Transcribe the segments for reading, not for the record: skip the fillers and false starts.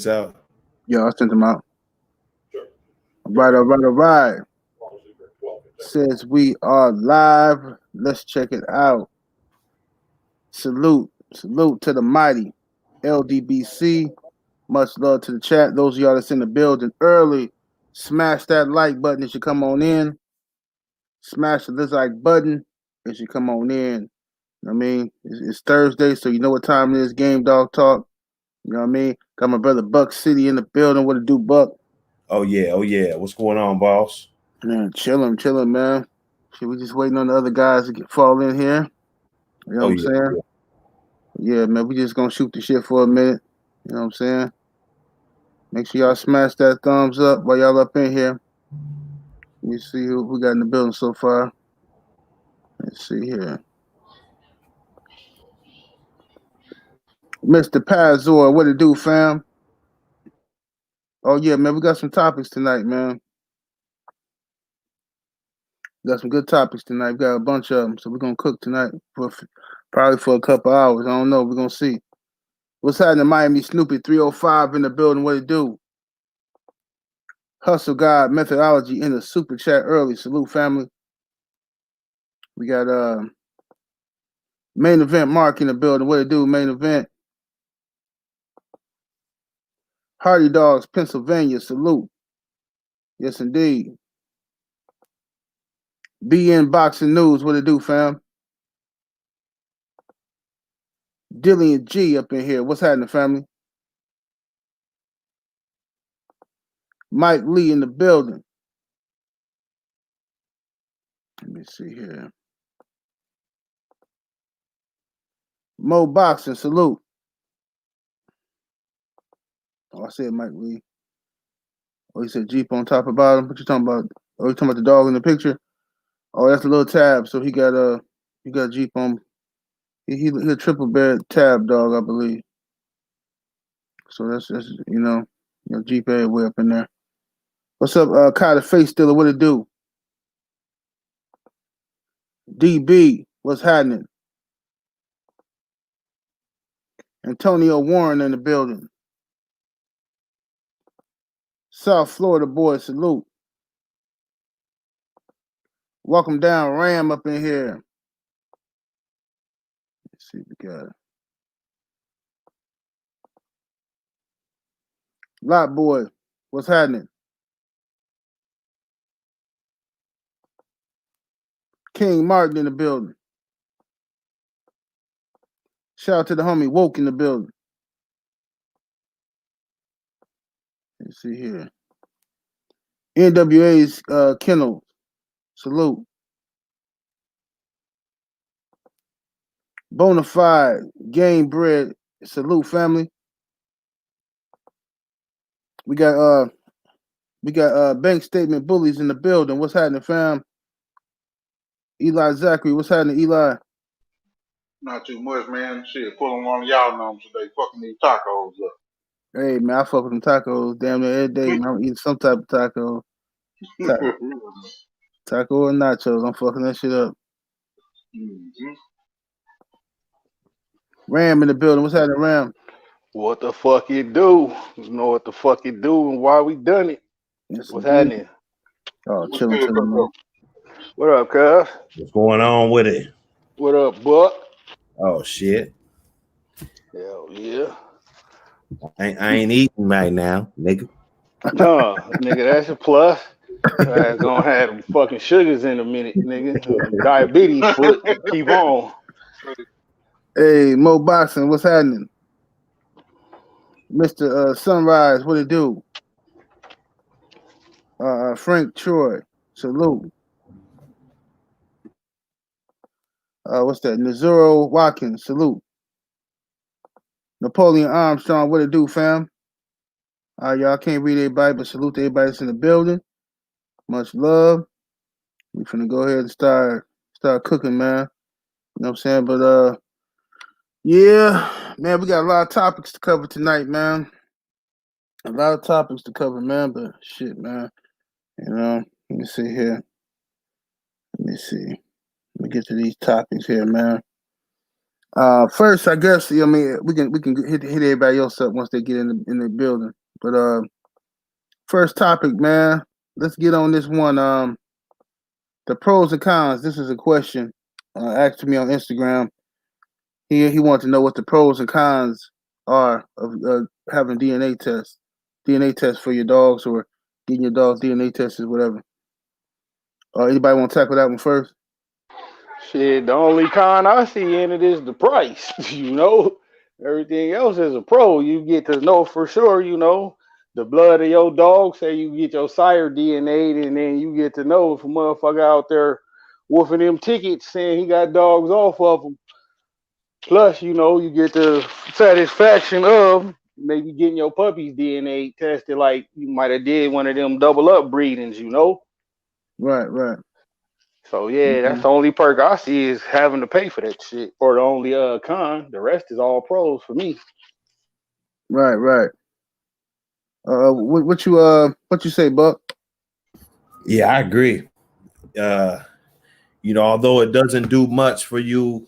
out. Yeah, I sent them out. All right. Says we are live. Let's check it out. Salute to the mighty LDBC. Much love to the chat. Those of y'all that's in the building early, smash that like button as you come on in. Smash the dislike button as you come on in. I mean, it's Thursday, so you know what time it is. Game Dog Talk. You know what I mean? Got my brother Buck City in the building. What to do, Buck? Oh yeah. What's going on, boss? Man, chilling, man. Shit, we just waiting on the other guys to fall in here. You know Oh what I'm yeah. saying? Yeah, man, we just gonna shoot the shit for a minute. You know what I'm saying? Make sure y'all smash that thumbs up while y'all up in here. Let me see who we got in the building so far. Let's see here. Mr. Pazor, what it do, fam? Oh yeah, man, we got some topics tonight, man. We got some good topics tonight. We got a bunch of them, so we're gonna cook tonight for probably for a couple hours. I don't know. We're gonna see. What's happening, Miami Snoopy 305 in the building? What it do? Hustle God methodology in the super chat early. Salute, family. We got main event Mark in the building. What it do? Main event. Hardy Dogs, Pennsylvania. Salute. Yes, indeed. BN Boxing News. What it do, fam? Dillian G up in here. What's happening, family? Mike Lee in the building. Let me see here. Mo Boxing. Salute. Oh, I said Mike Lee. Oh, he said Jeep on top of bottom. What you talking about? Oh, you talking about the dog in the picture? Oh, that's a little tab. So he got Jeep on. He a triple bed tab dog, I believe. So that's Jeep way up in there. What's up, Kai the Face Stealer? What it do? DB, what's happening? Antonio Warren in the building. South Florida boy, salute. Welcome down, Ram up in here. Let's see what we got. Lot boy, what's happening? King Martin in the building. Shout out to the homie Woke in the building. Let's see here. NWA's Kennel. Salute. Bonafide Game Bread. Salute, family. We got bank statement bullies in the building. What's happening, fam? Eli Zachary, what's happening, Eli? Not too much, man. Shit, pulling one of y'all numbers today. Fucking these tacos up. Hey, man, I fuck with them tacos damn near every day, man. I'm eating some type of taco. Taco or nachos. I'm fucking that shit up. Mm-hmm. Ram in the building. What's happening, Ram? What the fuck you do? You know what the fuck you do and why we done it. Yes, What's indeed. happening? Oh, What's chilling, good, man. What up, cuz? What's going on with it? What up, Buck? Oh shit. Hell yeah. I ain't eating right now, nigga. Nah, nigga, that's a plus. That's gonna have them fucking sugars in a minute, nigga. Diabetes foot. Keep on. Hey, Mo Boxing, what's happening? Mr. Sunrise, what it do? Frank Troy, salute. What's that? Nazuro Watkins, salute. Napoleon Armstrong, what it do, fam? Y'all can't read everybody, but salute to everybody that's in the building. Much love. We finna go ahead and start cooking, man. You know what I'm saying? But yeah, man, we got a lot of topics to cover tonight, man. A lot of topics to cover, man. But shit, man. You know, let me see here. Let me see. Let me get to these topics here, man. First, I guess I mean we can hit everybody else up once they get in the building. But first topic, man. Let's get on this one. The pros and cons. This is a question asked to me on Instagram. He wanted to know what the pros and cons are of having DNA test for your dogs or getting your dog's DNA tested, whatever. Anybody want to tackle that one first? Shit, the only con I see in it is the price. You know, everything else is a pro. You get to know for sure. You know, the blood of your dog. Say you get your sire DNA, and then you get to know if a motherfucker out there woofing them tickets saying he got dogs off of them. Plus, you know, you get the satisfaction of maybe getting your puppy's DNA tested, like you might have did one of them double up breedings. You know. Right, right. So yeah, that's Mhm. the only perk I see is having to pay for that shit. Or the only con. The rest is all pros for me. Right, right. What you say, Buck? Yeah, I agree. Uh, although it doesn't do much for you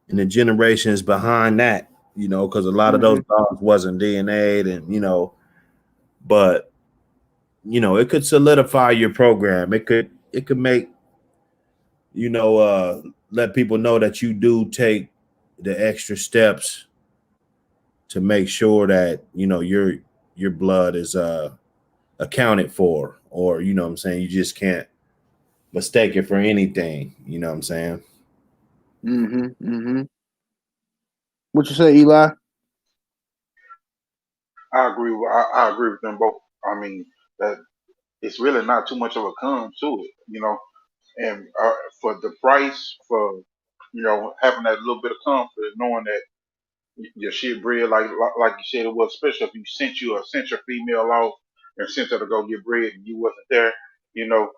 in the generations behind that, because a lot of those Hmm. dogs wasn't DNA'd and, but it could solidify your program. It could make, let people know that you do take the extra steps to make sure that, your blood is accounted for, or what I'm saying, you just can't mistake it for anything, you know what I'm saying? Hmm. Hmm. What you say, Eli? I agree with them both. I mean that it's really not too much of a con to it, and for the price, for having that little bit of comfort, knowing that your shit bred like you said it was, especially if you sent your female off and sent her to go get bred and you wasn't there, you know,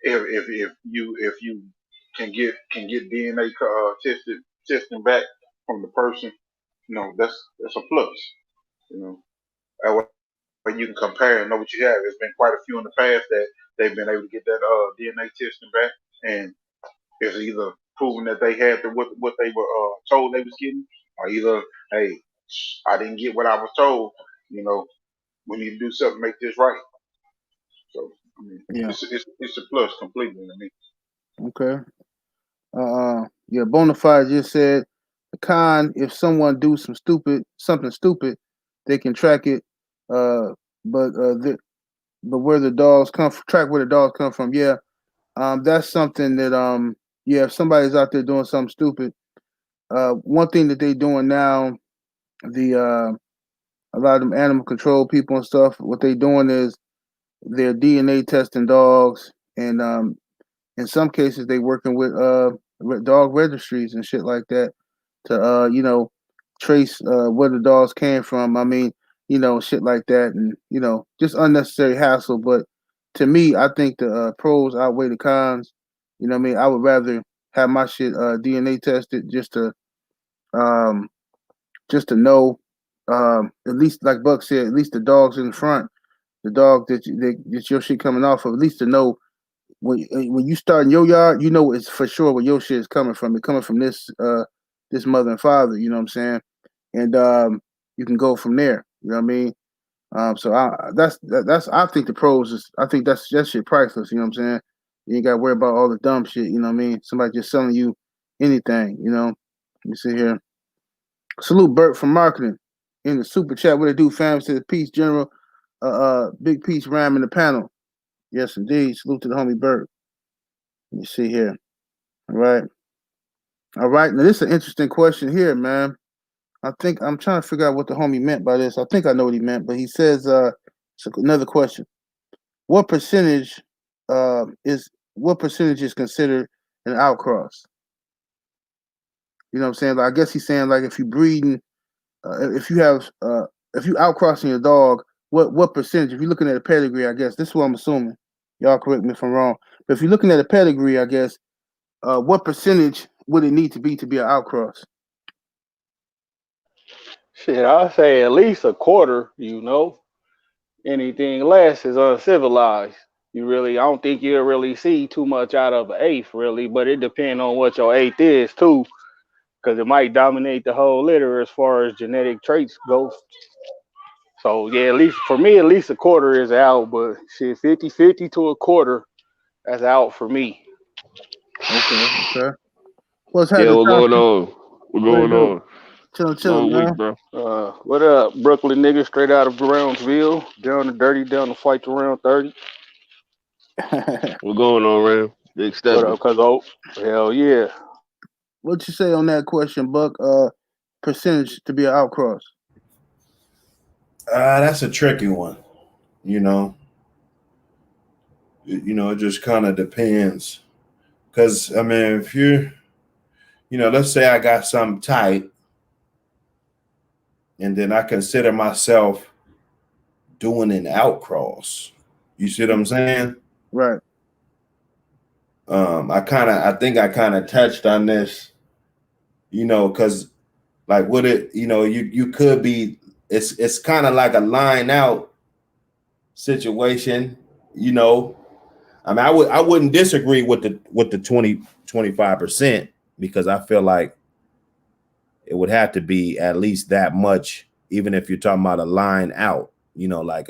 if you can get DNA testing back from the person, that's a plus, you know. That way you can compare and know what you have. There's been quite a few in the past that they've been able to get that DNA testing back, and it's either proving that they had what they were told they was getting, or either, hey, I didn't get what I was told. You know, we need to do something to make this right. So I mean, Yeah. it's a plus completely. I mean, Okay. Yeah. Bonafide just said the con if someone do something stupid, they can track it. But but where the dogs come from, track where the dogs come from. Yeah. That's something that yeah. If somebody's out there doing something stupid, one thing that they doing now, the a lot of them animal control people and stuff, what they doing is they're DNA testing dogs, and in some cases they working with dog registries and shit like that to trace where the dogs came from. I mean, shit like that, and just unnecessary hassle. But to me, I think the pros outweigh the cons. You know what I mean? I would rather have my shit DNA tested um just to know, at least like Buck said, at least the dogs in front, the dog that your shit coming off of, at least to know when you start in your yard, you know it's for sure where your shit is coming from. It's coming from this mother and father. You know what I'm saying? And you can go from there. You know what I mean? So that's I think the pros is I think that shit priceless. You know what I'm saying? You ain't got to worry about all the dumb shit. You know what I mean? Somebody just selling you anything. Let me see here. Salute Bert from marketing in the super chat. What it do, fam? Says peace, general. Big peace, ram in the panel. Yes, indeed. Salute to the homie Bert. Let me see here. All right. All right. Now, this is an interesting question here, man. I think I'm trying to figure out what the homie meant by this. I think I know what he meant, but he says, so another question. What percentage is considered an outcross? You know what I'm saying? Like, I guess he's saying like if you breeding, if you have, if you outcrossing your dog, what percentage? If you're looking at a pedigree, I guess this is what I'm assuming. Y'all correct me if I'm wrong. But if you're looking at a pedigree, I guess what percentage would it need to be an outcross? Shit, I say at least a quarter. You know, anything less is uncivilized. I don't think you'll really see too much out of an eighth, really. But it depends on what your eighth is too. because it might dominate the whole litter as far as genetic traits go. So yeah, at least for me, at least a quarter is out, but shit, 50-50 to a quarter, that's out for me. Okay. What's Yeah, happening, what going Thompson? on? What What you going do? on? Chilling, Long week, man. bro. What up, Brooklyn nigga, straight out of Brownsville, down to dirty, down to fight to round 30. What going on, man? Big What stepping. up, cuz oh, hell yeah. What you say on that question, Buck? Percentage to be an outcross. That's a tricky one. You know, it just kind of depends. Because I mean, if let's say I got something tight, and then I consider myself doing an outcross. You see what I'm saying? Right. I think I kind of touched on this, because like with it, you could be, it's kind of like a line out situation, I mean, I wouldn't disagree with the 25%, because I feel like it would have to be at least that much, even if you're talking about a line out, like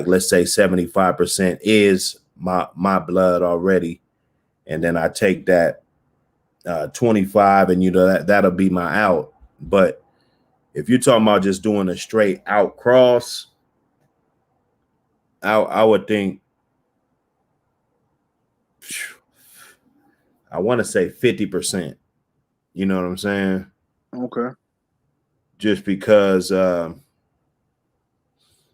let's say 75% is my blood already, and then I take that 25, and that'll be my out. But if you're talking about just doing a straight out cross, I would think, I want to say 50%. You know what I'm saying? Okay. Just because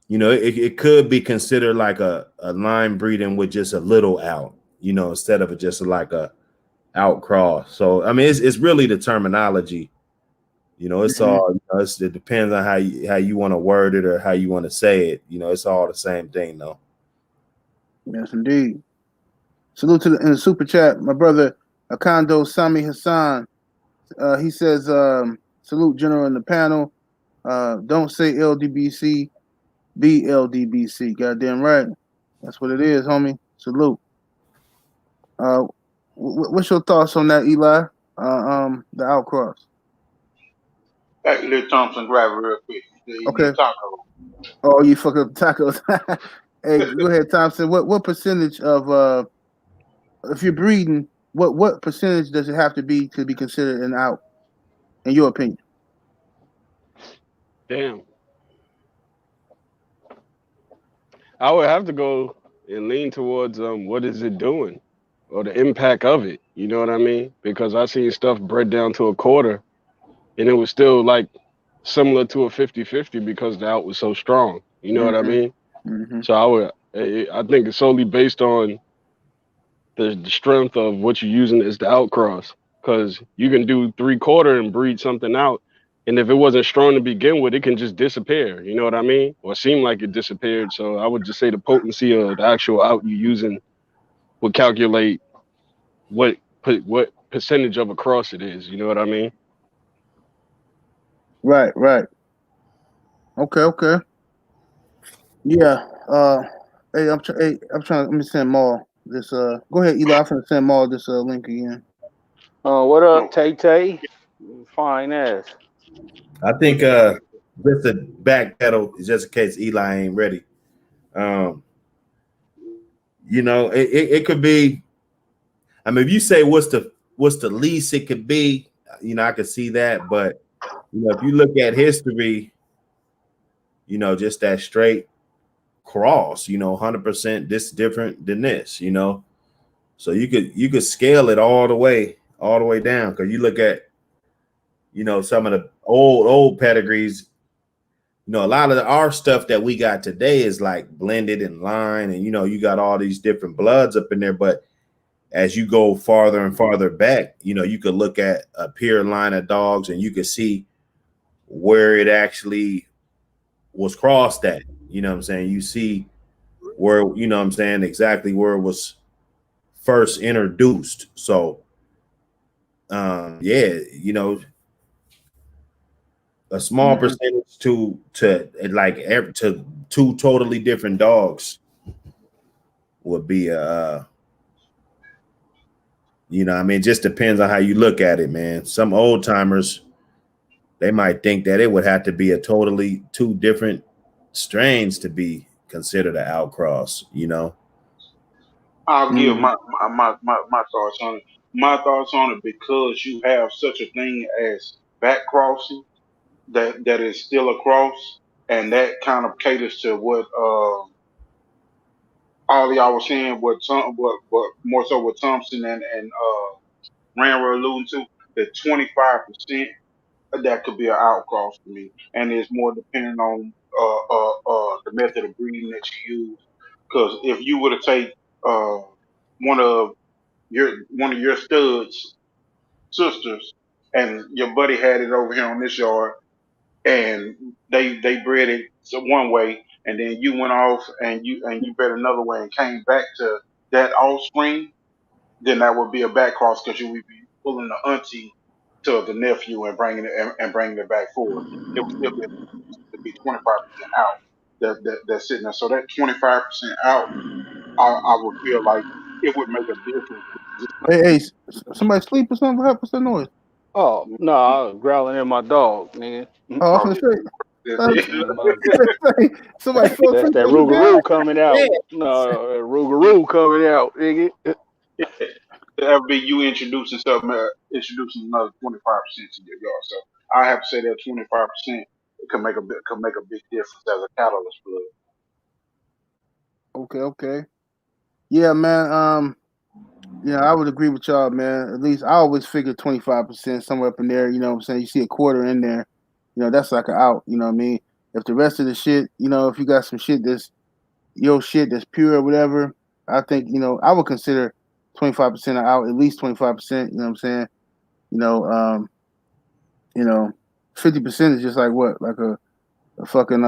it could be considered like a line breeding with just a little out, instead of just like a out cross. So I mean, it's really the terminology. It's all, it depends on how you want to word it or how you want to say it. It's all the same thing, though. Yes, indeed. Salute to in the super chat, my brother Akando Sami Hassan. He says, salute general in the panel. Don't say LDBC, be LDBC. Goddamn right. That's what it is, homie. Salute. What's your thoughts on that, Eli? The outcross. Hey, let Thompson grab it real quick. He need Okay. a taco. Oh, you fuck up tacos. Hey, go ahead, Thompson. What percentage of if you're breeding, what percentage does it have to be considered an out, in your opinion? Damn. I would have to go and lean towards what is it doing? Or the impact of it. You know what I mean? Because I seen stuff bred down to a quarter and it was still like similar to a 50-50 because the out was so strong. You know what I Mm-hmm. mean? Mm-hmm. So I think it's solely based on the strength of what you're using as the outcross, because you can do 3/4 and breed something out, and if it wasn't strong to begin with, it can just disappear. You know what I mean? Or seem like it disappeared. So I would just say the potency of the actual out you're using would calculate what percentage of a cross it is. You know what I mean? Right. Okay. Yeah. Hey, I'm trying. Let me send Maul this. Go ahead, Eli. I'm gonna send Maul this link again. What up, No, Tay Tay? Fine ass. I think just to backpedal, just in case Eli ain't ready. Um, it could be. I mean, if you say what's the least it could be, I could see that. But if you look at history, just that straight cross, 100% this different than this, So you could scale it all the way down, because you look at some of the old pedigrees. A lot of our stuff that we got today is like blended in line, and you got all these different bloods up in there. But as you go farther and farther back, you could look at a pure line of dogs, and you could see where it actually was crossed at. You know what I'm saying? You see where, what I'm saying, exactly where it was first introduced. So yeah, a small Mm-hmm. percentage to two totally different dogs would be You know, I mean, it just depends on how you look at it, man. Some old timers, they might think that it would have to be a totally two different strains to be considered an outcross, you know? I'll give Mm-hmm. my thoughts on it. My thoughts on it because you have such a thing as back crossing that is still a cross, and that kind of caters to what all y'all was saying, what more so what Thompson and Rand were alluding to. The 25% that could be an outcross for me, and it's more depending on the method of breeding that you use. Because if you were to take uh one of your studs sisters, and your buddy had it over here on this yard, and they bred it one way, and then you went off and you bred another way and came back to that offspring, then that would be a back cross because you would be pulling the auntie to the nephew and and bringing it back forward. It would still be 25% out that's sitting there. So that 25% out, I would feel like it would make a difference. Hey, somebody sleep or something? What's the noise? Oh no, I was growling at my dog, nigga. Oh, I was Oh, gonna say, uh, My- somebody fell That's asleep that on the Rougarou bed. coming out. No, that Rougarou coming out, nigga. That would be you introducing something, introducing another 25% to your yard. So I have to say that 25% could make a big difference as a catalyst for it. Okay. Yeah, man. Yeah, I would agree with y'all, man. At least I always figure 25% somewhere up in there. You know what I'm saying? You see a quarter in there, that's like an out. You know what I mean? If the rest of the shit, if you got some shit that's your shit that's pure or whatever, I think I would consider 25% out, at least 25%. You know what I'm saying? You know, um, you know, 50% is just like what, like a fucking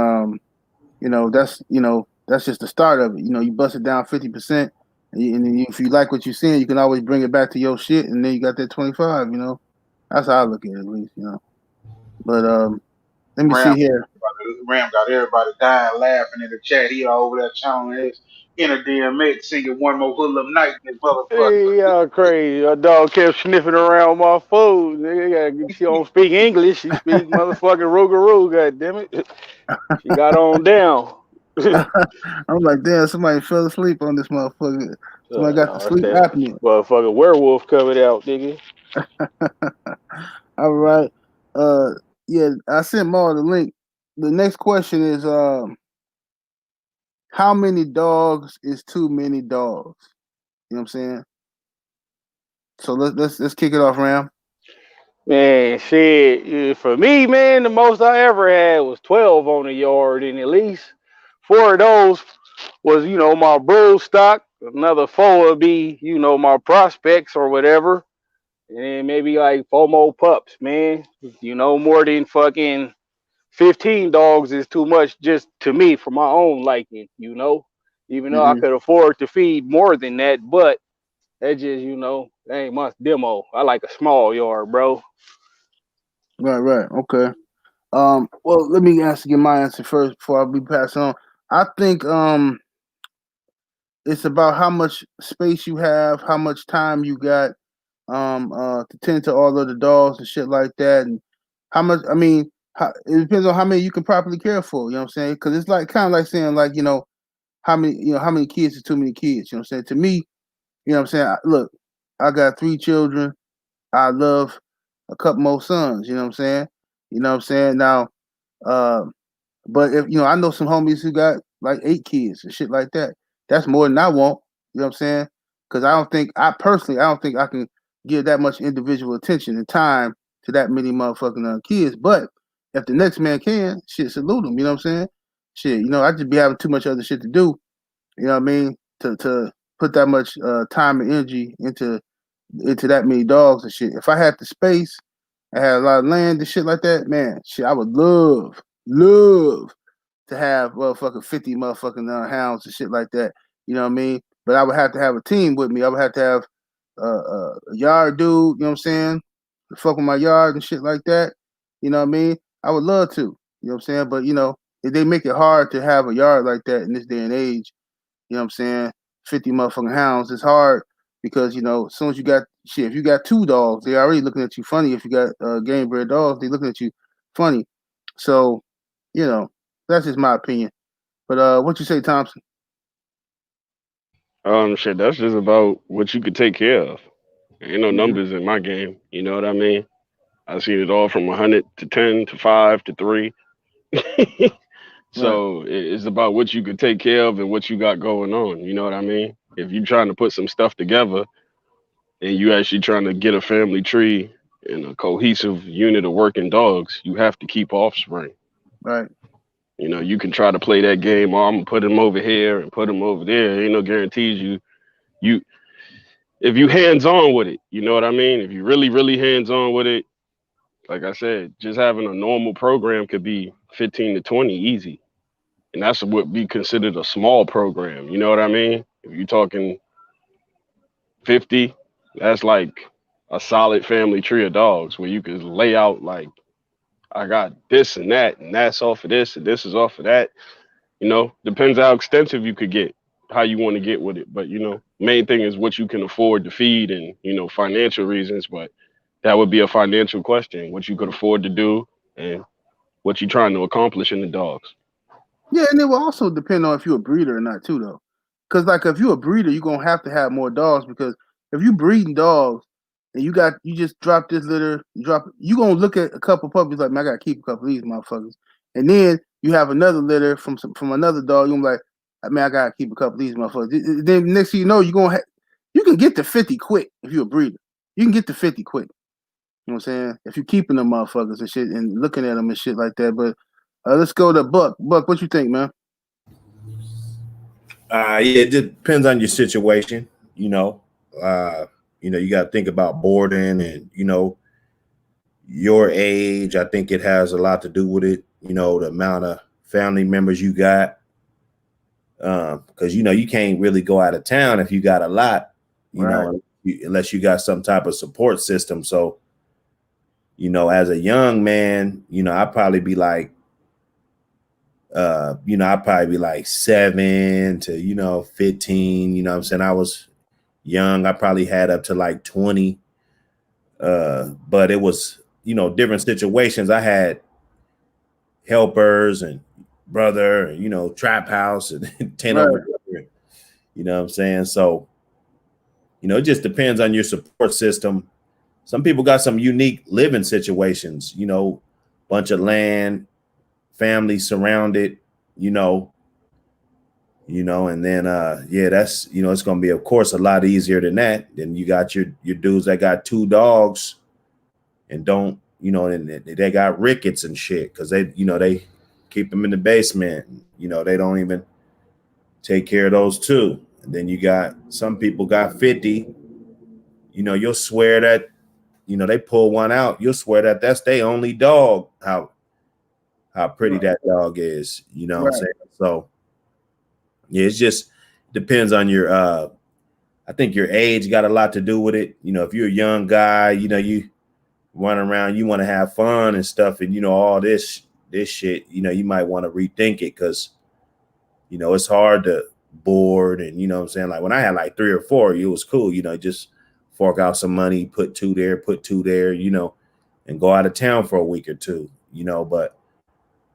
that's just the start of it. You bust it down 50%, and then if you like what you're seeing, you can always bring it back to your shit, and then you got that 25. That's how I look at it, at least. But let me Ram, see here. Ram got everybody dying laughing in the chat. He over there channeling his inner DMX singing one more hoodlum night in this motherfucker. Hey, y'all crazy. A dog kept sniffing around my food. Nigga, she don't speak English. She speak motherfucking Rougarou, goddammit. She got on down. I'm like, damn, somebody fell asleep on this motherfucker. Somebody got the No, that's sleep that apnea. motherfucking werewolf coming out, nigga. All right. Uh, yeah, I sent Maul the link. The next question is, how many dogs is too many dogs? You know what I'm saying? So let's kick it off, Ram. Man, shit. For me, man, the most I ever had was 12 on the yard, and at least 4 of those was, my bull stock. Another four would be, my prospects or whatever. And then maybe like four more pups, man. More than fucking 15 dogs is too much just to me for my own liking. Even though I Mm-hmm. could afford to feed more than that, but that just, that ain't my demo. I like a small yard, bro. Right. Okay. Well, let me get my answer first before I be passing on. I think it's about how much space you have, how much time you got to tend to all of the dogs and shit like that, and how much. I mean, it depends on how many you can properly care for. You know what I'm saying? Because it's like kind of like saying like how many kids is too many kids. You know what I'm saying? To me, what I'm saying. Look, I got 3 children. I love a couple more sons. You know what I'm saying? You know what I'm saying? Now, uh, but if I know some homies who got like 8 kids and shit like that. That's more than I want. You know what I'm saying? Because I don't think I can give that much individual attention and time to that many motherfucking kids. But if the next man can, shit, salute him. You know what I'm saying? Shit, I just be having too much other shit to do. You know what I mean? To put that much time and energy into that many dogs and shit. If I had the space, I had a lot of land and shit like that, man, shit, I would love to have motherfucking 50 motherfucking hounds and shit like that. You know what I mean? But I would have to have a team with me. I would have to have a yard dude, you know what I'm saying? To fuck with my yard and shit like that. You know what I mean? I would love to. You know what I'm saying? But if they make it hard to have a yard like that in this day and age, you know what I'm saying? 50 motherfucking hounds. It's hard because as soon as you got shit, if you got two dogs, they already looking at you funny. If you got game bred dogs, they looking at you funny. So, that's just my opinion. But what you say, Thompson? Shit, that's just about what you could take care of. Ain't no Mm-hmm. numbers in my game. You know what I mean? I seen it all from 100 to 10 to 5 to 3. Right, So it's about what you could take care of and what you got going on. You know what I mean? If you're trying to put some stuff together and you actually trying to get a family tree and a cohesive unit of working dogs, you have to keep offspring. right. You know, you can try to play that game. Oh, I'm gonna put him over here and put him over there. Ain't no guarantees you if you hands on with it. You know what I mean? If you really hands on with it, like I said, just having a normal program could be 15 to 20 easy, and that's what be considered a small program. You know what I mean? If you're talking 50, that's like a solid family tree of dogs where you could lay out like I got this and that's off of this and this is off of that. You know, depends how extensive you could get, how you want to get with it. But main thing is what you can afford to feed and financial reasons. But that would be a financial question: what you could afford to do and what you're trying to accomplish in the dogs. Yeah, and it will also depend on if you're a breeder or not too, though. Because like if you're a breeder, you're gonna have to have more dogs because if you breeding dogs and you just drop this litter, you gonna look at a couple puppies like, man, I gotta keep a couple of these motherfuckers, and then you have another litter from another dog, you're like, man, I gotta keep a couple of these motherfuckers. Then next thing you know, you can get to 50 quick if you're a breeder. You can get to 50 quick. You know what I'm saying? If you keeping them motherfuckers and shit and looking at them and shit like that. But let's go to Buck. Buck, what you think, man? Yeah, it depends on your situation. You know, uh, you got to think about boarding and your age. I think it has a lot to do with it. The amount of family members you got, because you can't really go out of town if you got a lot. Right, Unless you got some type of support system. So, as a young man, I'd probably be like, I'd probably be like 7 to 15. You know what I'm saying? I was young. I probably had up to like 20. But it was, different situations. I had helpers and brother, trap house and tent right, over there. You know what I'm saying? So, it just depends on your support system. Some people got some unique living situations, bunch of land, family surrounded, you know, and then yeah, that's it's gonna be of course a lot easier than that. Then you got your dudes that got two dogs and don't, and they got rickets and shit because they keep them in the basement. They don't even take care of those too. And then you got some people got 50. You'll swear that they pull one out. You'll swear that that's their only dog. How pretty right, that dog is. You know what I'm right, saying? So yeah, it's just depends on your I think your age got a lot to do with it. If you're a young guy, you run around, you want to have fun and stuff, and all this shit, you might want to rethink it because it's hard to board and what I'm saying. Like when I had like 3 or 4, it was cool, just fork out some money, put two there, and go out of town for a week or two, but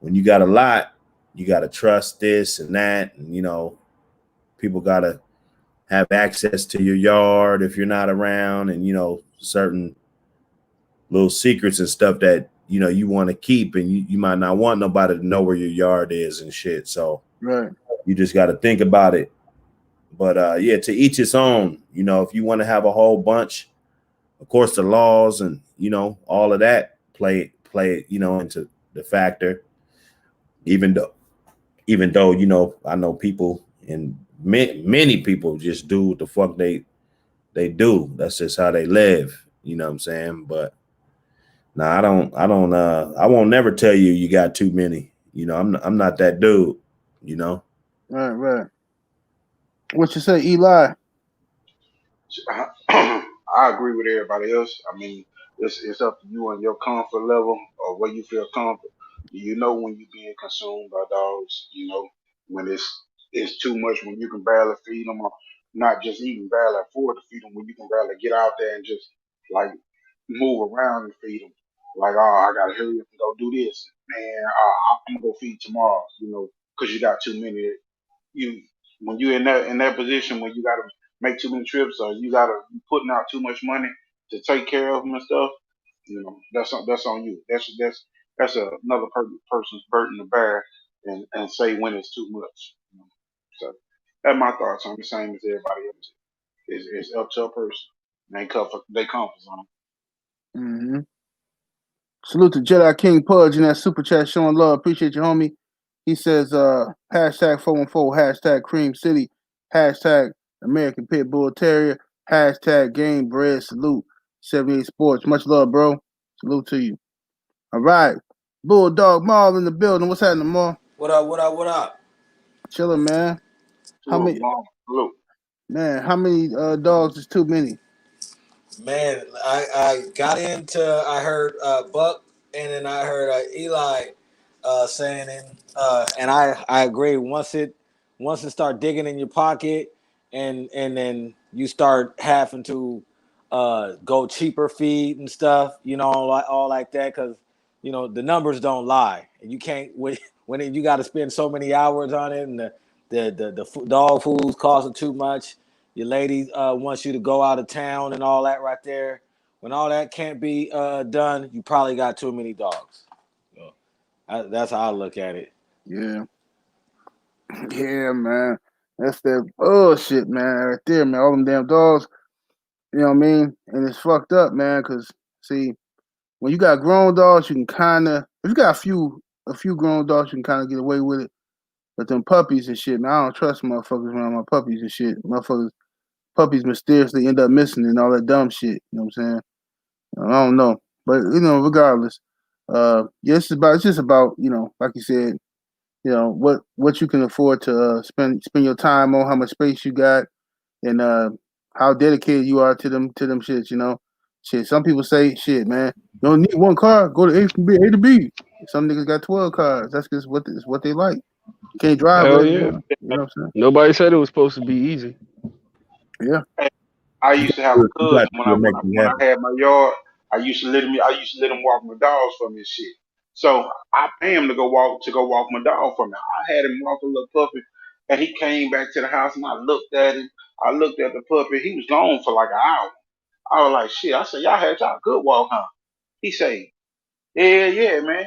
when you got a lot, you got to trust this and that, and people got to have access to your yard if you're not around, and certain little secrets and stuff that you want to keep, and you might not want nobody to know where your yard is and shit. So right, you just got to think about it. But yeah, to each its own. If you want to have a whole bunch, of course the laws and all of that play into the factor. Even though I know people and many people just do what the fuck they do. That's just how they live. You know what I'm saying? But no, I won't never tell you you got too many. I'm not that dude, you know. right, right. What you say, Eli? I agree with everybody else. I mean, it's up to you and your comfort level or where you feel comfortable. You know when you're being consumed by dogs. When it's too much when you can barely feed them. not just even barely afford to feed them when you can barely get out there and just like move around and feed them. Like, oh, I gotta hurry up and go do this, man. I'm gonna go feed tomorrow, because you got too many. You when you in that position when you gotta make too many trips or you gotta putting out too much money to take care of them and stuff. That's on you. Another person's burden to bear and say when it's too much. So that's my thoughts on the same as everybody else. It's up to a person. They comfort zone. Mm-hmm. Salute to Jedi King Pudge in that super chat showing love. Appreciate you, homie. He says, hashtag 414, hashtag Cream City, hashtag American Pit Bull Terrier, hashtag Game Bread Salute, 78 Sports. Much love, bro. Salute to you. All right. Bulldog Mall in the building. What's happening, Mall? What up? What up? What up? Chilling, man. How Look, many mom, look. dogs is too many? Man, I got into. I heard Buck, and then I heard Eli saying it, and I agree. Once it start digging in your pocket, and then you start having to go cheaper feed and stuff, all like that, because the numbers don't lie, and you can't when you got to spend so many hours on it, and the dog food's costing too much. Your lady wants you to go out of town and all that right there. When all that can't be done, you probably got too many dogs. So, that's how I look at it. Yeah. Yeah, man. That's that bullshit, man, right there, man. All them damn dogs, you know what I mean? And it's fucked up, man, because, see, when you got grown dogs, you can kind of, if you got a few grown dogs, you can kind of get away with it. But them puppies and shit, man, I don't trust motherfuckers around my puppies and shit. Puppies mysteriously end up missing and all that dumb shit. You know what I'm saying? I don't know. But, regardless, yeah, it's just about, like you said, what you can afford to spend your time on, how much space you got, and how dedicated you are to them shits. Shit, some people say, shit, man, you don't need one car, go to A to B. Some niggas got 12 cars. That's just what they like. You can't drive Hell whatever you yeah. want. You know what I'm Nobody said it was supposed to be easy. saying? Yeah. I You used got to have to, a you cousin got to when do I what when makes I you when happy. I had my yard. I used to let him walk my dogs for me and shit. So I pay him to go walk my dog for me. I had him walk a little puppy, and he came back to the house, and I looked at him. I looked at the puppy. He was gone for like an hour. I was like, shit. I said, y'all had y'all good walk, huh? He said, yeah, yeah, man.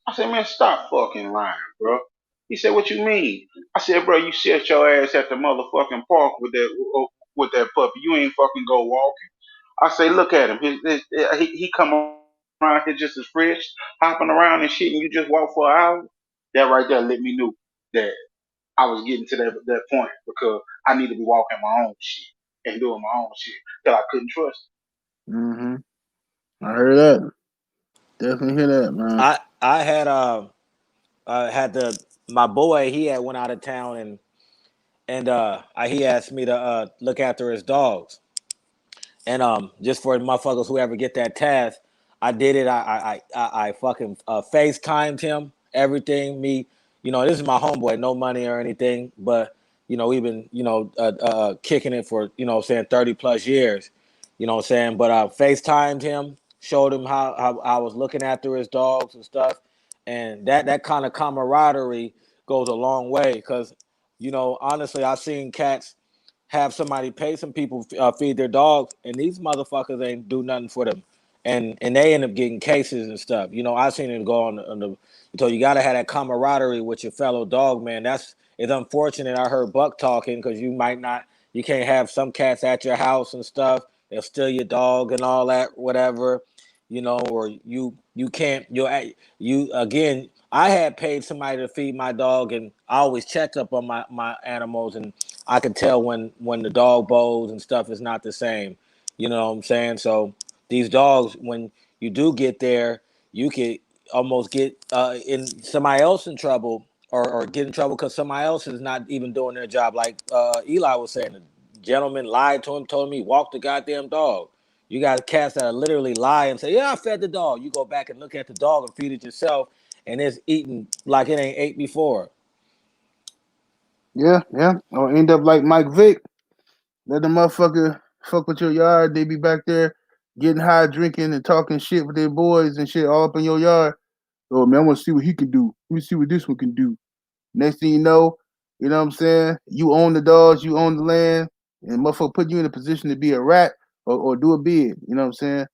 I said, man, stop fucking lying, bro. He said, what you mean? I said, bro, you set your ass at the motherfucking park with that puppy. You ain't fucking go walking. I say, look at him. He come around here just as fresh, hopping around and shit, and you just walk for an hour. That right there let me know that I was getting to that point because I need to be walking my own shit and doing my own shit that I couldn't trust. Mm-hmm. I heard that. Definitely hear that, man. I had the my boy. He had went out of town and he asked me to look after his dogs. And just for motherfuckers who ever get that task, I did it. I fucking FaceTimed him, everything. This is my homeboy, no money or anything, but we've been kicking it for saying 30 plus years. What I'm saying, but I FaceTimed him, showed him how I was looking after his dogs and stuff, and that kind of camaraderie goes a long way because honestly, I've seen cats have somebody pay some people feed their dogs, and these motherfuckers ain't do nothing for them, and they end up getting cases and stuff. I seen it go on the. So you gotta have that camaraderie with your fellow dog, man. It's unfortunate. I heard Buck talking because you can't have some cats at your house and stuff. They'll steal your dog and all that, whatever. Or you can't you again. I had paid somebody to feed my dog, and I always check up on my animals, and I can tell when the dog bowls and stuff is not the same. You know what I'm saying? So these dogs, when you do get there, you could almost get in somebody else in trouble or get in trouble because somebody else is not even doing their job. Like Eli was saying, the gentleman lied to him, told him he walked the goddamn dog. You got cats that literally lie and say, "Yeah, I fed the dog." You go back and look at the dog and feed it yourself, and it's eating like it ain't ate before. Yeah, yeah. Or end up like Mike Vick. Let the motherfucker fuck with your yard. They be back there getting high, drinking, and talking shit with their boys and shit all up in your yard. Oh man, I want to see what he can do. Let me see what this one can do. Next thing you know what I'm saying? You own the dogs, you own the land, and motherfucker put you in a position to be a rat or do a bid. You know what I'm saying?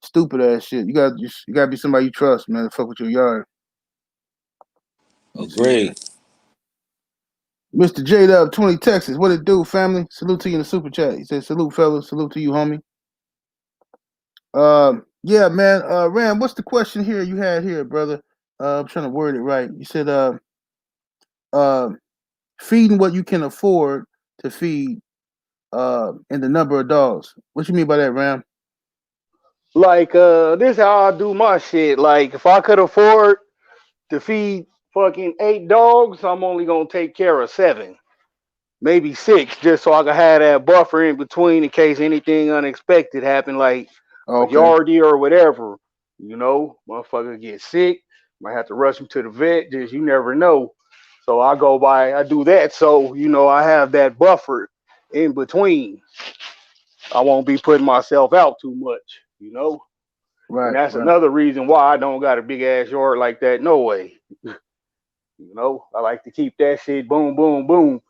Stupid ass shit. You gotta be somebody you trust, man, to fuck with your yard. Let me see here. Agreed. Mr. J Dub 20 Texas. What it do, family? Salute to you in the super chat. He said, salute, fellas. Salute to you, homie. Yeah, man. Ram, what's the question here you had here, brother? I'm trying to word it right. You said, uh, feeding what you can afford to feed, and the number of dogs. What you mean by that, Ram? Like, this how I do my shit. Like, if I could afford to feed fucking 8 dogs, I'm only gonna take care of 7, maybe 6, just so I can have that buffer in between in case anything unexpected happen, like Oh, a okay. yardie or whatever. You know, motherfucker get sick, might have to rush him to the vet. Just you never know. So I do that. So I have that buffer in between. I won't be putting myself out too much. And Right, that's right. another reason why I don't got a big ass yard like that. No way. I like to keep that shit boom, boom, boom.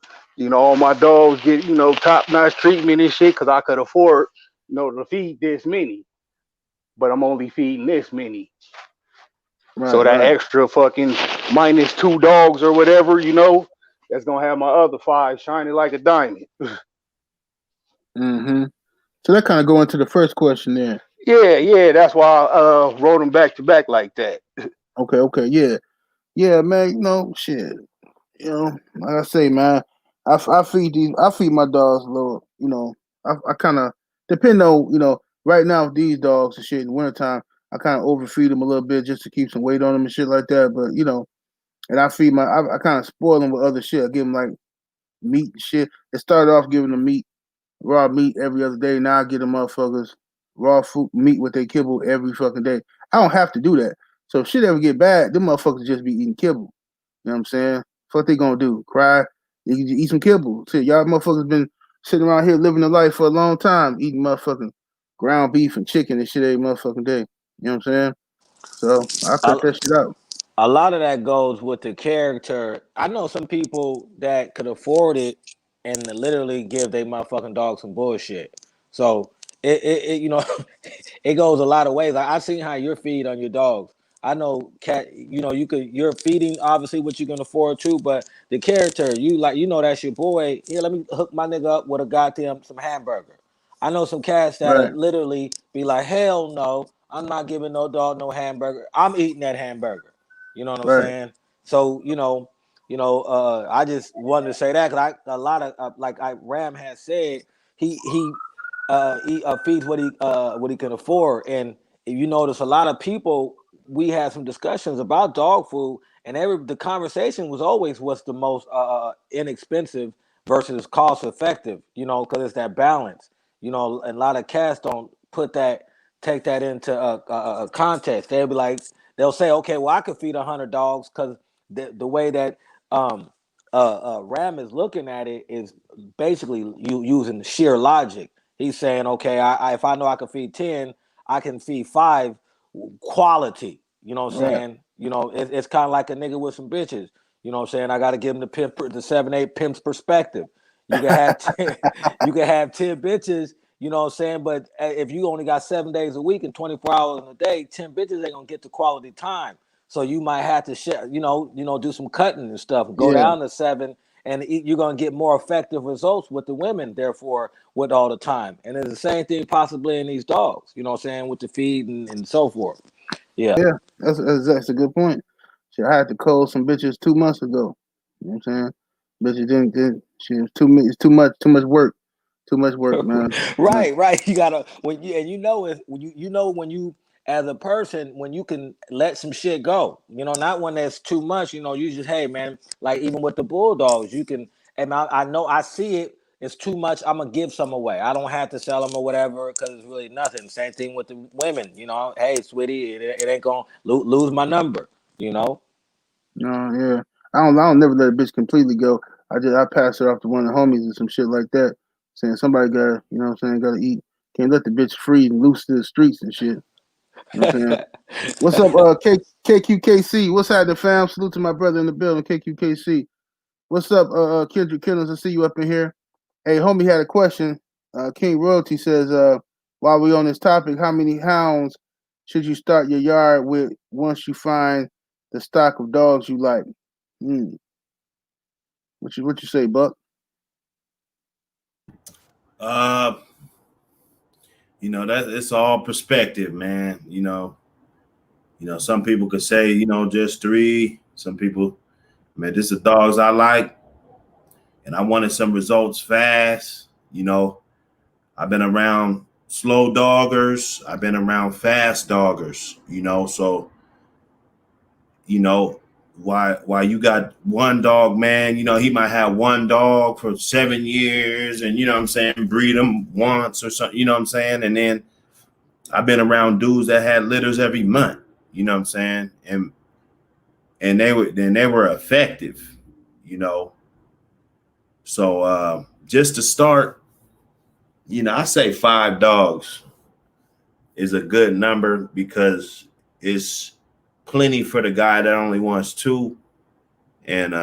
All my dogs get, top notch treatment and shit because I could afford, to feed this many, but I'm only feeding this many. Right, So that right. extra fucking -2 dogs or whatever, that's gonna have my other 5 shining like a diamond. Mm-hmm. So that kind of go into the first question there. Yeah, yeah, that's why I wrote them back to back like that. Okay, okay, yeah. Yeah, man, shit. Like I say, man, I feed my dogs a little, I kind of depend on, right now with these dogs and shit in the wintertime, I kind of overfeed them a little bit just to keep some weight on them and shit like that. But, and I kind of spoil them with other shit. I give them like meat and shit. It started off giving them meat, raw meat every other day. Now I get them motherfuckers raw food meat with they kibble every fucking day. I don't have to do that. So if shit ever get bad, them motherfuckers just be eating kibble. You know what I'm saying? What they gonna do? Cry? You can eat some kibble. See, y'all motherfuckers been sitting around here living the life for a long time, eating motherfucking ground beef and chicken and shit every motherfucking day. You know what I'm saying? So I cut A, that shit out. a lot of that goes with the character. I know some people that could afford it and literally give their motherfucking dog some bullshit. So it it goes a lot of ways. Like I've seen how you're feed on your dogs. I know cat. You're feeding obviously what you can afford to, but the character you like, that's your boy. Here, let me hook my nigga up with a goddamn some hamburger. I know some cats that'll Right, literally be like, hell no, I'm not giving no dog no hamburger. I'm eating that hamburger. You know what I'm right. saying? So I just wanted to say that because a lot of like Ram has said, he feeds what he can afford, and if you notice, a lot of people, we had some discussions about dog food, and the conversation was always what's the most inexpensive versus cost effective. Because it's that balance. And a lot of cats don't take that into a context. They'll say, okay, well, I could feed 100 dogs because the way that Ram is looking at it is basically you using sheer logic. He's saying, okay, if I know I can feed 10, I can feed 5 quality. You know what I'm Right. saying? It's kind of like a nigga with some bitches. You know what I'm saying? I got to give him the 7-8 pimp's perspective. You can have 10, you can have 10 bitches. You know what I'm saying? But if you only got 7 days a week and 24 hours in a day, 10 bitches ain't gonna get the quality time. So you might have to share, do some cutting and stuff, go Yeah, down to 7, and you're gonna get more effective results with the women. Therefore, with all the time, and it's the same thing possibly in these dogs. You know what I'm saying, with the feed and so forth. Yeah. yeah. That's a good point. Shit, I had to call some bitches 2 months ago. You know what I'm saying? Bitches didn't shit, it's too much work. Too much work, man. Yeah. Right. You gotta when you and you know it when when you as a person when you can let some shit go. Not when there's too much. You just hey man, like even with the bulldogs, you can. And I know I see it. It's too much. I'm gonna give some away. I don't have to sell them or whatever because it's really nothing. Same thing with the women. Hey sweetie, it ain't gonna lose my number. You know. No, yeah. I don't never let a bitch completely go. I pass her off to one of the homies and some shit like that. Saying somebody got, you know what I'm saying, gotta eat. Can't let the bitch free and loose to the streets and shit. You know what I'm saying? What's up, KQKC? What's happening, fam? Salute to my brother in the building, KQKC. What's up, Kendrick Killings? I see you up in here. Hey, homie had a question. King Royalty says, while we on this topic, how many hounds should you start your yard with once you find the stock of dogs you like? Hmm. What you say, Buck? Uh, that it's all perspective, man. Some people could say, just three. Some people, man, this is the dogs I like, and I wanted some results fast. I've been around slow doggers. I've been around fast doggers. So you know why you got one dog, man. He might have one dog for 7 years, and what I'm saying, breed them once or something. What I'm saying, and then I've been around dudes that had litters every month. What I'm saying, and they were effective. You know, so just to start, I say 5 dogs is a good number because it's plenty for the guy that only wants 2. And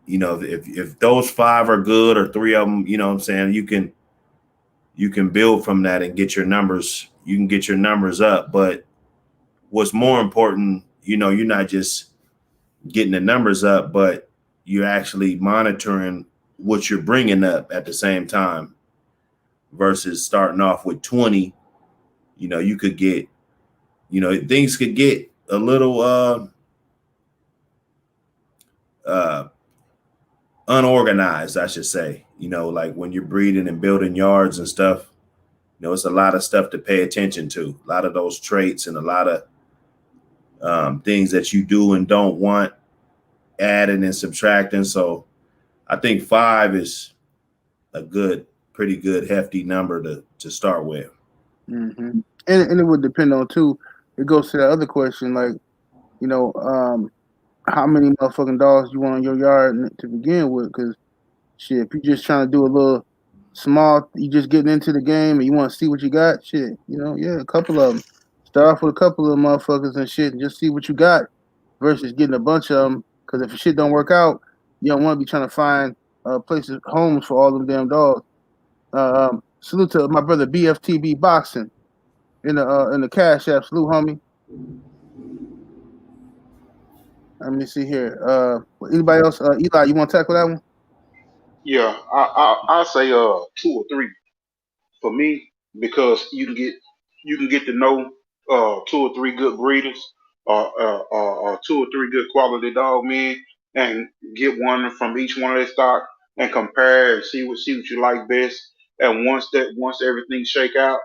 if those 5 are good, or 3 of them, what I'm saying, you can build from that and get your numbers. You can get your numbers up. But what's more important, you're not just getting the numbers up, but you're actually monitoring what you're bringing up at the same time, versus starting off with 20. You could get, things could get a little uh unorganized, I should say. Like when you're breeding and building yards and stuff, it's a lot of stuff to pay attention to, a lot of those traits, and a lot of things that you do and don't want, adding and subtracting. So I think 5 is a pretty good hefty number to start with. Mm-hmm. And it would depend on too. It goes to the other question, like, you know, how many motherfucking dogs you want in your yard to begin with? Because shit, if you're just trying to do a little small, you just getting into the game and you want to see what you got, shit, yeah, a couple of them. Start off with a couple of motherfuckers and shit, and just see what you got, versus getting a bunch of them. Because if shit don't work out, you don't want to be trying to find places, homes for all them damn dogs. Salute to my brother BFTB Boxing in the Cash App. Salute, homie. Let me see here. Anybody else? Eli, you want to tackle that one? Yeah, I say 2 or 3 for me, because you can get to know 2 or 3 good breeders, or 2 or 3 good quality dog men, and get one from each one of their stock and compare and see what you like best. And once everything shake out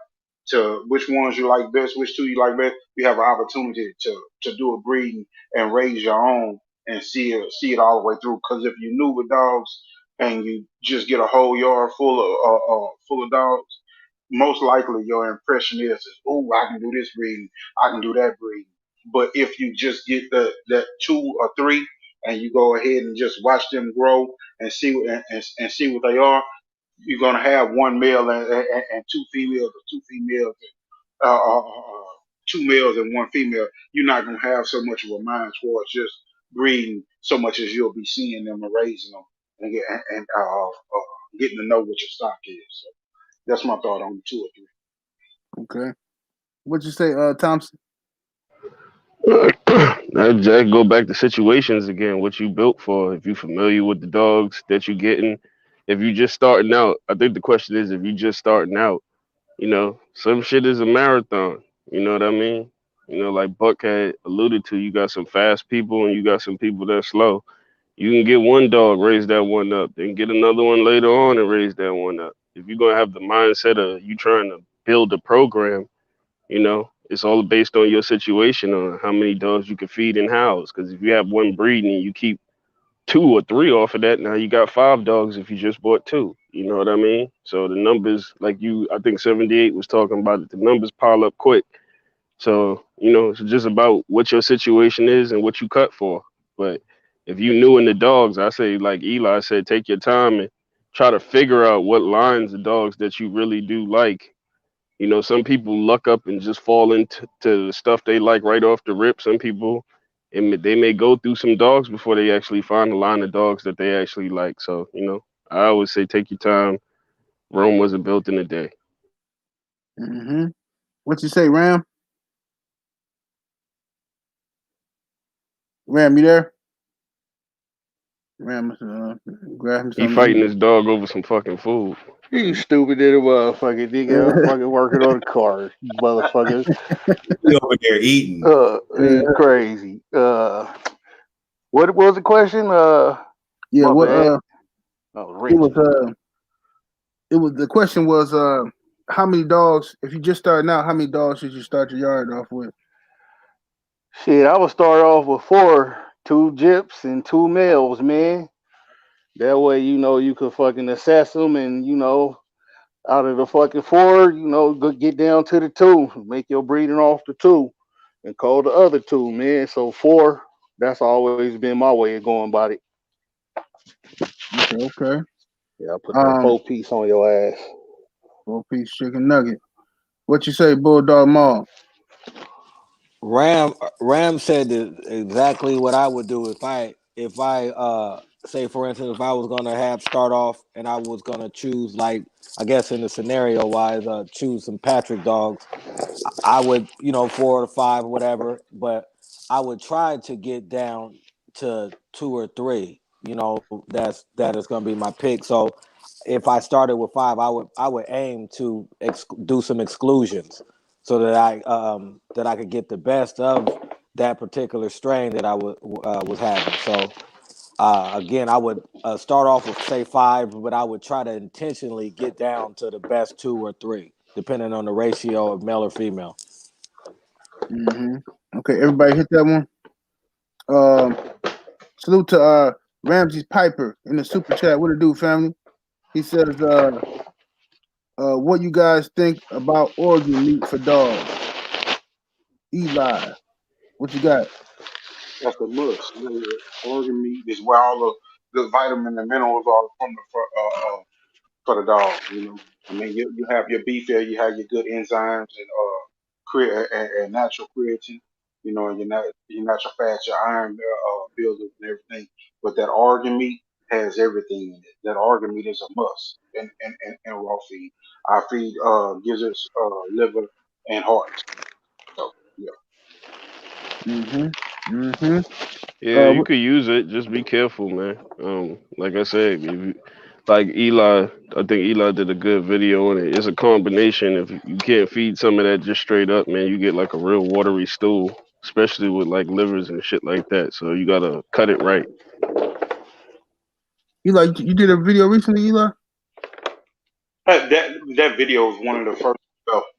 to which ones you like best, which 2 you like best, you have an opportunity to do a breeding and raise your own and see it all the way through. Because if you're new with dogs and you just get a whole yard full of dogs, most likely your impression is, oh, I can do this breeding, I can do that breeding. But if you just get that 2 or 3 and you go ahead and just watch them grow and and see what they are, you're gonna have one male and 2 females, or 2 females, uh, uh, uh, uh, 2 males and 1 female. You're not gonna have so much of a mind towards just breeding so much as you'll be seeing them and raising them and getting to know what your stock is. So that's my thought on the 2 or 3. Okay. What you say, Thompson? That go back to situations again. What you built for? If you familiar with the dogs that you getting, if you just starting out, I think the question is if you just starting out. Some shit is a marathon. You know what I mean? Like Buck had alluded to, you got some fast people and you got some people that's slow. You can get one dog, raise that one up, then get another one later on and raise that one up. If you're gonna have the mindset of you trying to build a program, it's all based on your situation, on how many dogs you can feed and house. Because if you have one breed and you keep 2 or 3 off of that, now you got 5 dogs if you just bought 2. You know what I mean? So the numbers, like I think 78 was talking about it, the numbers pile up quick. So, it's just about what your situation is and what you cut for. But if you new in the dogs, I say, like Eli said, take your time and try to figure out what lines of dogs that you really do like. You know, some people luck up and just fall into the stuff they like right off the rip. Some people, they may go through some dogs before they actually find a line of dogs that they actually like. So, you know, I always say take your time. Rome wasn't built in a day. Mm-hmm. What you say, Ram? Ram, you there? Ram, grab him He something to fighting eat. his dog over some fucking food. You stupid little motherfucker, nigga. I'm fucking working on the car, you motherfuckers. He over there eating. You crazy. What was the question? Yeah, My what bad. Oh, it was Richie. the question was how many dogs, if you just starting out, how many dogs should you start your yard off with? Shit, I would start off with 4, 2 gyps and 2 males, man. That way, you know, you could fucking assess them and, you know, out of the fucking 4, you know, go get down to the 2, make your breeding off the 2 and call the other 2, man. So 4, that's always been my way of going about it. Okay. Yeah, I put that 4-piece on your ass. 4-piece chicken nugget. What you say, Bulldog Mall? Ram said exactly what I would do if I say, for instance, if I was gonna have start off and I was gonna choose, like, I guess in the scenario wise, choose some Patrick dogs. I would, 4 or 5 or whatever, but I would try to get down to 2 or 3. That is going to be my pick. So if I started with 5, I would aim to do some exclusions so that I could get the best of that particular strain that I was having. So again, I would start off with say 5, but I would try to intentionally get down to the best 2 or 3, depending on the ratio of male or female. Mm-hmm. Okay, everybody hit that one. Salute to Ramsey Piper in the super chat. What it do, family? He says, what you guys think about organ meat for dogs? Eli, what you got? That's a must. You know, organ meat is where all the good vitamins and minerals are from for the dog. You know, I mean, you have your beef there, you have your good enzymes and and natural creatine. You know, and your natural fats, your iron builders and everything. But that organ meat has everything in it. That organ meat is a must in raw feed. Our feed gives us liver and heart. So yeah. Mm-hmm. Mm-hmm. Yeah, you What, could use it. Just be careful, man. Like I said, if you, like Eli, I think Eli did a good video on it. It's a combination. If you can't feed some of that just straight up, man, you get like a real watery stool, especially with like livers and shit like that. So you gotta cut it right. Eli, you did a video recently, Eli? That video was one of the first.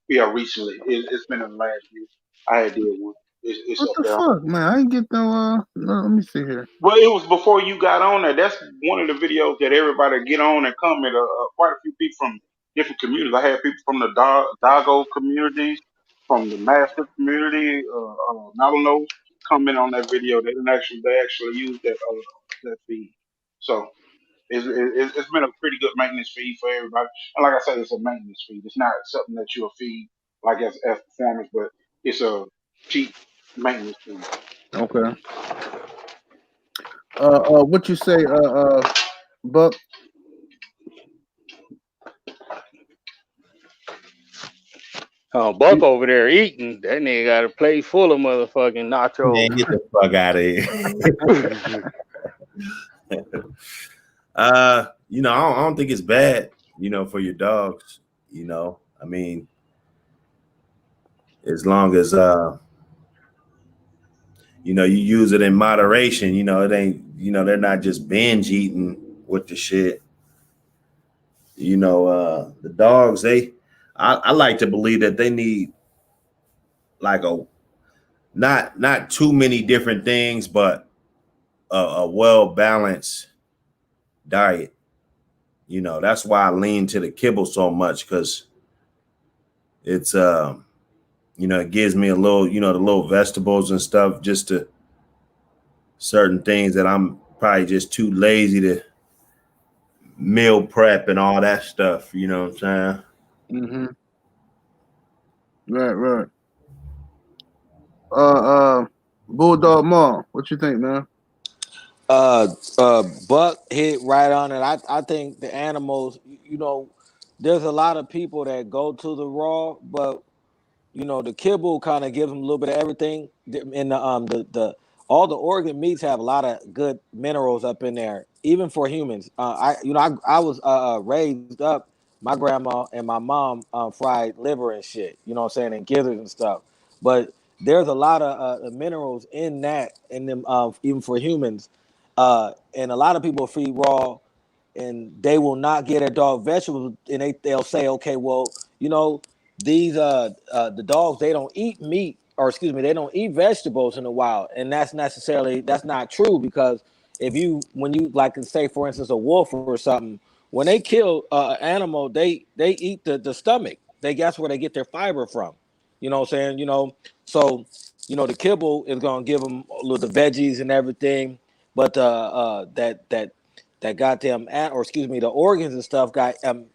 Yeah, recently. It's been in the last year. I had did one. It's What up the there. fuck, man? I ain't get no, let me see here. Well, it was before you got on there. That's one of the videos that everybody get on and comment. Quite a few people from different communities. I had people from the Doggo communities, from the Master community, Navajo comment on that video. They actually used that feed. So it's been a pretty good maintenance feed for everybody. And like I said, it's a maintenance feed. It's not something that you'll feed like as performance, but it's a cheap maintenance feed. Okay. What you say, Buck? Buck over there eating. That nigga got a plate full of motherfucking Man, nachos. get the fuck out of here. I don't think it's bad, for your dogs. I mean, as long as you use it in moderation, it ain't, they're not just binge eating with the shit. The dogs, I like to believe that they need like not too many different things, but a well balanced diet. That's why I lean to the kibble so much, because it's it gives me a little, the little vegetables and stuff, just to certain things that I'm probably just too lazy to meal prep and all that stuff. You know what I'm saying? Mm-hmm. Right, right. Bulldog Mall. What you think, man? Uh, Buck hit right on it. I think the animals. There's a lot of people that go to the raw, but the kibble kind of gives them a little bit of everything. In the all the organ meats have a lot of good minerals up in there, even for humans. I was raised up. My grandma and my mom fried liver and shit. You know what I'm saying, and gizzards and stuff. But there's a lot of minerals in that, in them, even for humans. And a lot of people feed raw and they will not get a dog vegetables, and they'll say, okay, well, these the dogs, they don't eat meat, or excuse me, they don't eat vegetables in the wild, and that's not true, because if you when you like, say for instance a wolf or something, when they kill an animal, they eat the stomach. That's where they get their fiber from. You know what I'm saying? So the kibble is gonna give them the veggies and everything, but that goddamn or excuse me, the organs and stuff got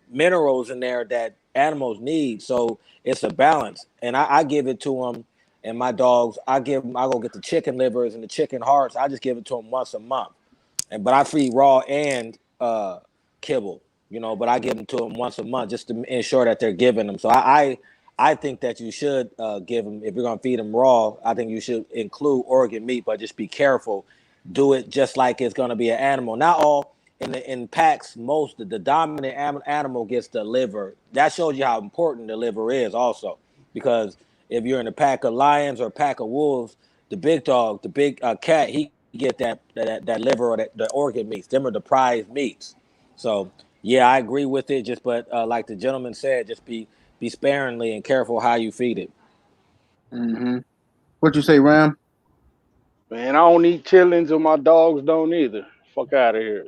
minerals in there that animals need. So it's a balance, and I give it to them. And my dogs, I go get the chicken livers and the chicken hearts. I just give it to them once a month, but I feed raw and kibble, but I give them to them once a month just to ensure that they're giving them. So I think that you should give them, if you're gonna feed them raw. I think you should include organ meat, but just be careful. Do it just like it's gonna be an animal. Not all in packs. Most the dominant animal gets the liver. That shows you how important the liver is, also, because if you're in a pack of lions or a pack of wolves, the big dog, the big cat, he get that liver or the organ meats. Them are the prized meats. So yeah, I agree with it. Just but like the gentleman said, just be sparingly and careful how you feed it. Mm-hmm. What you say, Ram? Man, I don't eat chitlins, and my dogs don't either. Fuck out of here.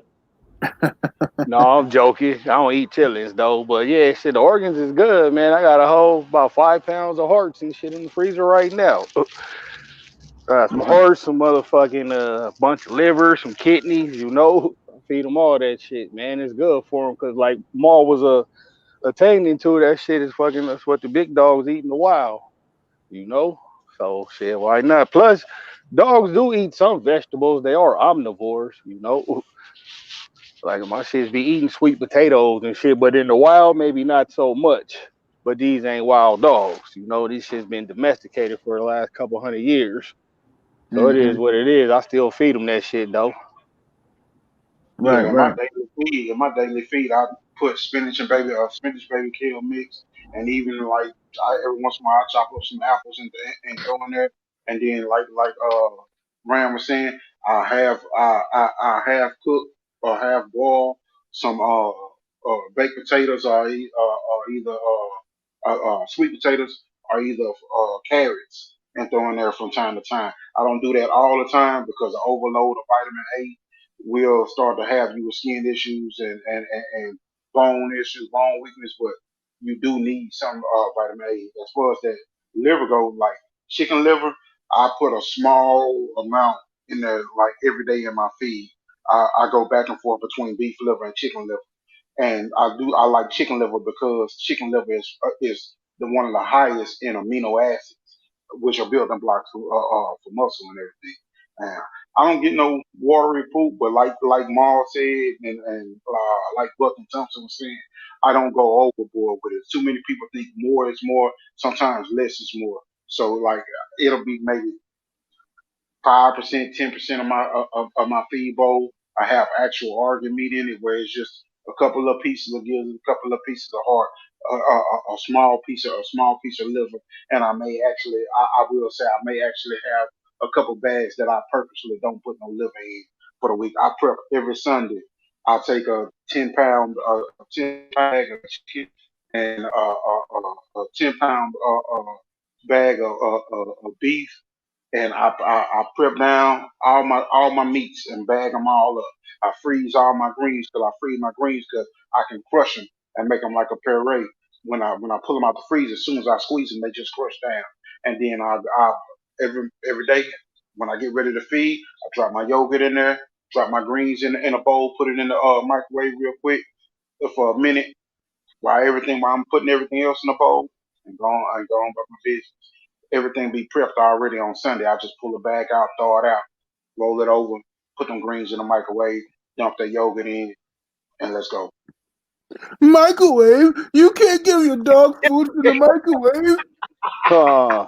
No, I'm joking. I don't eat chitlins though, but yeah, shit, the organs is good, man. I got a whole about 5 pounds of hearts and shit in the freezer right now. Some hearts, some motherfucking bunch of liver, some kidneys. I feed them all that shit, man. It's good for them because like Maul was attaining to, that shit is fucking. That's what the big dogs eat in the wild. You know, so shit. Why not? Plus, dogs do eat some vegetables. They are omnivores. Like my shits be eating sweet potatoes and shit, but in the wild, maybe not so much. But these ain't wild dogs. These shit's been domesticated for the last couple hundred years. So it Mm-hmm. is what it is. I still feed them that shit though. Right, Yeah, right. in my daily feed, I put spinach baby kale mix, and even like every once in a while I chop up some apples and throw in there, and then Ram was saying, I half cook or half boil some baked potatoes or either sweet potatoes or either carrots, and throw in there from time to time. I don't do that all the time because the overload of vitamin A will start to have you with skin issues and bone issues, bone weakness, but you do need some vitamin A. As far as that liver goes, like chicken liver, I put a small amount in there like every day in my feed. I go back and forth between beef liver and chicken liver, and I like chicken liver because chicken liver is the one of the highest in amino acids, which are building blocks for muscle and everything. And I don't get no watery poop, but like Maul said, and like Buck and Thompson was saying, I don't go overboard with it. Too many people think more is more. Sometimes less is more. So like it'll be maybe 5%, 10% of of my feed bowl. I have actual organ meat in it, where it's just a couple of pieces of gizzard, a couple of pieces of heart, a small piece of liver, and I will say, I may actually have a couple bags that I purposely don't put no liver in for the week. I prep every Sunday. I take a 10 bag of chicken and a 10 pound bag of beef, and I prep down all my meats and bag them all up. I freeze all my greens because I can crush them and make them like a puree. When I pull them out the freezer, as soon as I squeeze them, they just crush down. And then I every day when I get ready to feed, I drop my yogurt in there, drop my greens in a bowl, put it in the microwave real quick for a minute while I'm putting everything else in the bowl and go on about my business. Everything be prepped already on Sunday. I just pull the bag out, throw it out, roll it over, put them greens in the microwave, dump that yogurt in, and let's go. Microwave? You can't give your dog food in the microwave. Uh,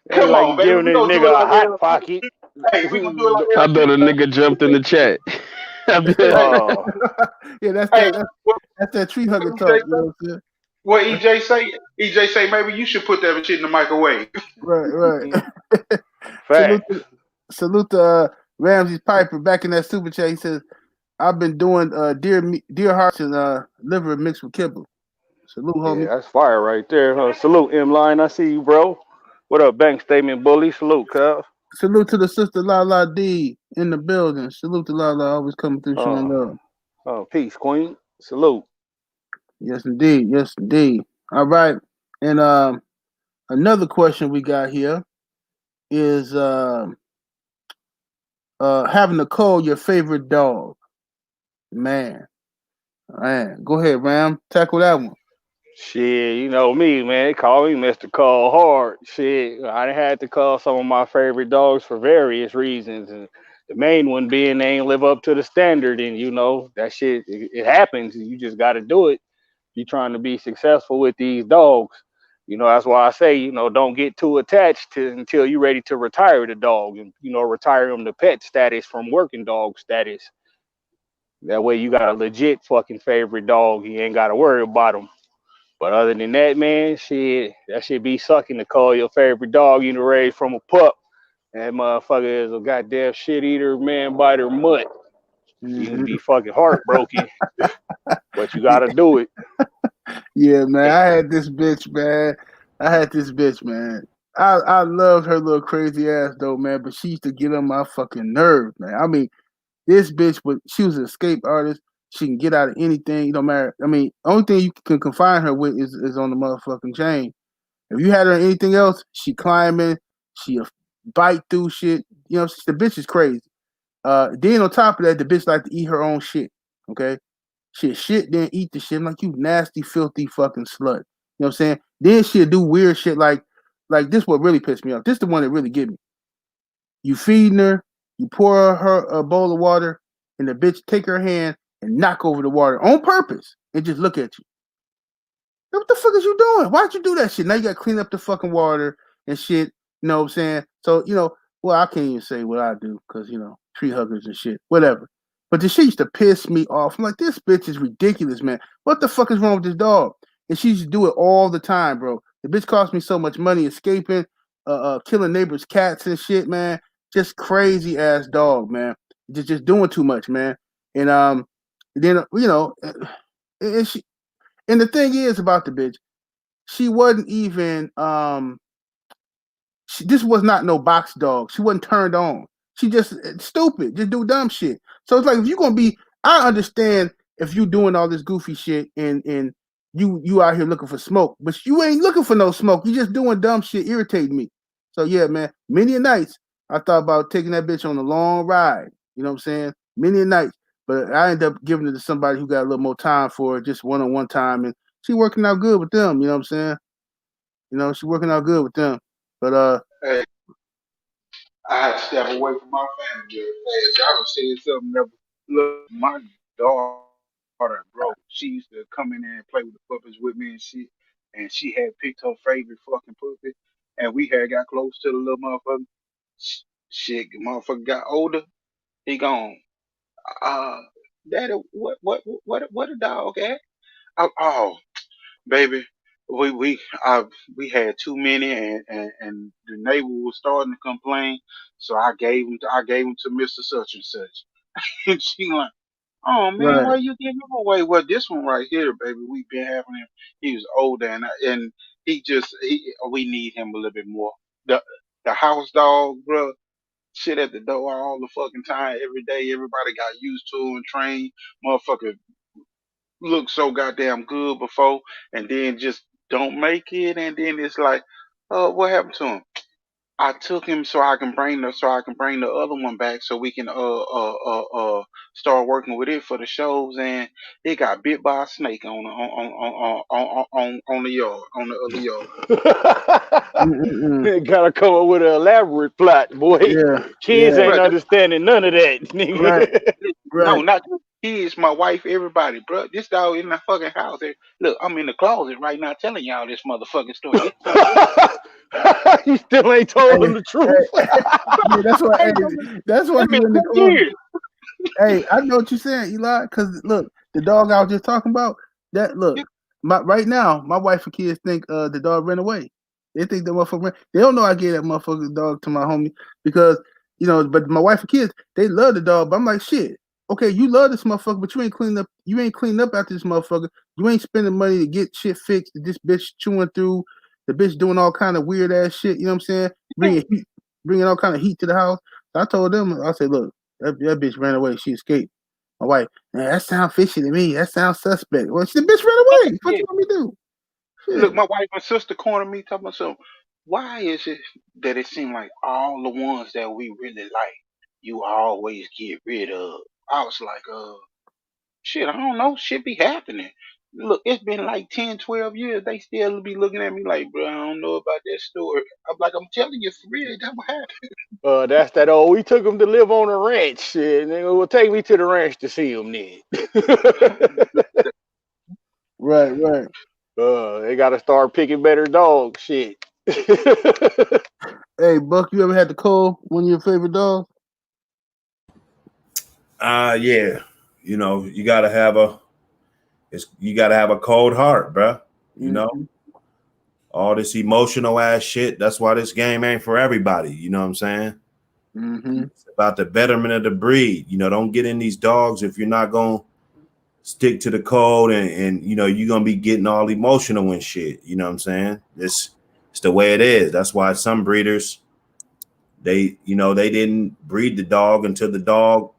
it's Come like on, you baby, giving we this gonna do it nigga a like hot real. pocket. Hey, we gonna do it like I real bet a nigga jumped in the chat. I bet. Hey, Oh, Yeah, hey, that's that tree hugger what EJ talk. You say? know what I'm saying? What EJ say? EJ say maybe you should put that shit in the microwave. Right, right. salute, facts. to, salute to Ramsey Piper back in that super chat. He says, "I've been doing deer hearts and liver mixed with kibble." Salute, Yeah, homie. that's fire right there. Salute, M Line. I see you, bro. What up, bank statement bully? Salute, cuz. Salute to the sister La La D in the building. Salute to La La, always coming through showing Oh, love. peace, queen. Salute. Yes, indeed. Yes, indeed. All right. And another question we got here is having to call your favorite dog. Man, man. Go ahead, Ram. Tackle that one. Shit, you know me, man. They call me Mr. Call Hard. Shit, I done had to call some of my favorite dogs for various reasons, and the main one being they ain't live up to the standard. And you know that shit, it happens. You just got to do it. You trying to be successful with these dogs. You know that's why I say, you know, don't get too attached to until you're ready to retire the dog, and you know retire them to pet status from working dog status. That way you got a legit fucking favorite dog. You ain't got to worry about them. But other than that, man, shit, that shit be sucking to call your favorite dog you know raised from a pup. That motherfucker is a goddamn shit eater, man biter mutt. You can Mm-hmm. be fucking heartbroken, but you gotta do it. Yeah, man. I had this bitch, man. I had this bitch, man. I loved her little crazy ass though, man. But she used to get on my fucking nerve, man. I mean, this bitch, but she was an escape artist. She can get out of anything. It don't matter. I mean, only thing you can confine her with is on the motherfucking chain. If you had her anything else, she climbing. She bite through shit. You know, the bitch is crazy. Then on top of that, the bitch like to eat her own shit. Okay, shit, then eat the shit. I'm like, you nasty, filthy fucking slut. You know what I'm saying? Then she'll do weird shit like this. What really pissed me off? This is the one that really get me. You feeding her, you pour her a bowl of water, and the bitch take her hand and knock over the water on purpose and just look at you. What the fuck is you doing? Why'd you do that shit? Now you got to clean up the fucking water and shit. You know what I'm saying? So, well, I can't even say what I do because, tree huggers and shit, whatever. But the shit used to piss me off. I'm like, this bitch is ridiculous, man. What the fuck is wrong with this dog? And she used to do it all the time, bro. The bitch cost me so much money escaping, killing neighbors' cats and shit, man. Just crazy ass dog, man. Just doing too much, man. And then and she and the thing is about the bitch, she wasn't even this was not no box dog. She wasn't turned on. She just stupid, just do dumb shit. So it's like if you're gonna be, I understand if you doing all this goofy shit and you out here looking for smoke, but you ain't looking for no smoke. You just doing dumb shit, irritating me. So yeah, man, many a nights I thought about taking that bitch on a long ride. You know what I'm saying? Many a nights, but I ended up giving it to somebody who got a little more time for it, just one-on-one time, and she working out good with them. You know what I'm saying? She working out good with them. But Hey, I had to step away from my family real fast. Y'all done said something that look my daughter, bro. She used to come in there and play with the puppies with me and shit. And she had picked her favorite fucking puppy. And we had got close to the little motherfucker. Shit, the motherfucker got older. He gone. Uh, Daddy, what a dog at? Oh, baby, we had too many, and the neighbor was starting to complain, so I gave him to Mister Such and Such. And she like, oh man, right. why you giving him away? Well, this one right here, baby, we've been having him. He was older, and we need him a little bit more. The house dog, bro, shit at the door all the fucking time, every day. Everybody got used to and trained. Motherfucker look so goddamn good before, and then just don't make it, and then it's like, what happened to him? I took him so I can bring the other one back so we can start working with it for the shows, and it got bit by a snake on the yard, on the other yard. Mm-mm-mm. Gotta come up with an elaborate plot, boy. Yeah, Kids yeah, ain't Bro, understanding none of that, right, nigga. no, right. not just kids, my wife, everybody, bro. This dog in the fucking house. Look, I'm in the closet right now telling y'all this motherfucking story. This son of You still ain't told Hey, them the truth. hey, yeah, that's why. a Hey, that's why that been you in the 2 corner. years. Hey, I know what you're saying, Eli. Because look, the dog I was just talking about. That look, right now, my wife and kids think the dog ran away. They think the motherfucker ran. They don't know I gave that motherfucker dog to my homie because But my wife and kids, they love the dog. But I'm like, shit. Okay, you love this motherfucker, but you ain't cleaning up. You ain't cleaning up after this motherfucker. You ain't spending money to get shit fixed. This bitch chewing through. The bitch doing all kind of weird ass shit. You know what I'm saying? Bringing all kind of heat to the house. So I told them, I said, look. That bitch ran away. She escaped. My wife, man, that sounds fishy to me. That sounds suspect. Well, the bitch ran away. What Yeah. you want me to do? Look, Shit. my wife and sister cornered me talking about something. Why is it that it seems like all the ones that we really like, you always get rid of? I was like, shit, I don't know. Shit be happening. Look, it's been like 10, 12 years. They still be looking at me like, bro, I don't know about that story. I'm like, I'm telling you for real, that what happened. That's that old. We took him to live on a ranch. Shit, nigga, will take me to the ranch to see him then. Right, right. They gotta start picking better dogs. Shit. Hey, Buck, you ever had the cold? One of your favorite dogs? Yeah. You gotta have a cold heart, bruh. You know, Mm-hmm. all this emotional ass shit. That's why this game ain't for everybody. You know what I'm saying? Mm-hmm. It's about the betterment of the breed. Don't get in these dogs if you're not gonna stick to the code and you're gonna be getting all emotional and shit. You know what I'm saying? It's the way it is. That's why some breeders they didn't breed the dog until the dog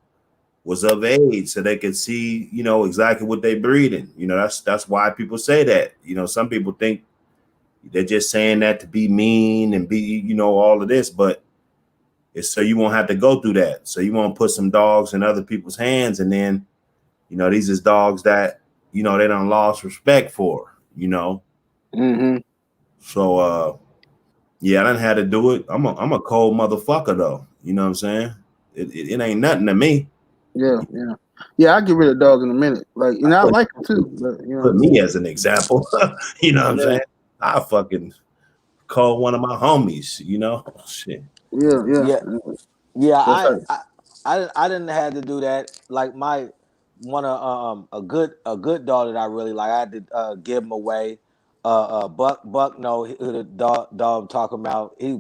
was of age so they could see exactly what they breeding. That's why people say that. Some people think they're just saying that to be mean and be all of this, but it's so you won't have to go through that. So you won't put some dogs in other people's hands, and then these is dogs that they done lost respect for. Mm-hmm. So yeah, I done had to do it. I'm a cold motherfucker though. You know what I'm saying? It ain't nothing to me. Yeah, yeah. Yeah, I'll get rid of dog in a minute. Like, and I Put, like them too, but put me as an example. You know what I'm Yeah, saying? I fucking call one of my homies. Shit. yeah, yeah. Yeah, yeah. That's I how. I I didn't have to do that. Like my one a good dog that I really like. I had to give him away. Buck know who the dog I'm talking about. He's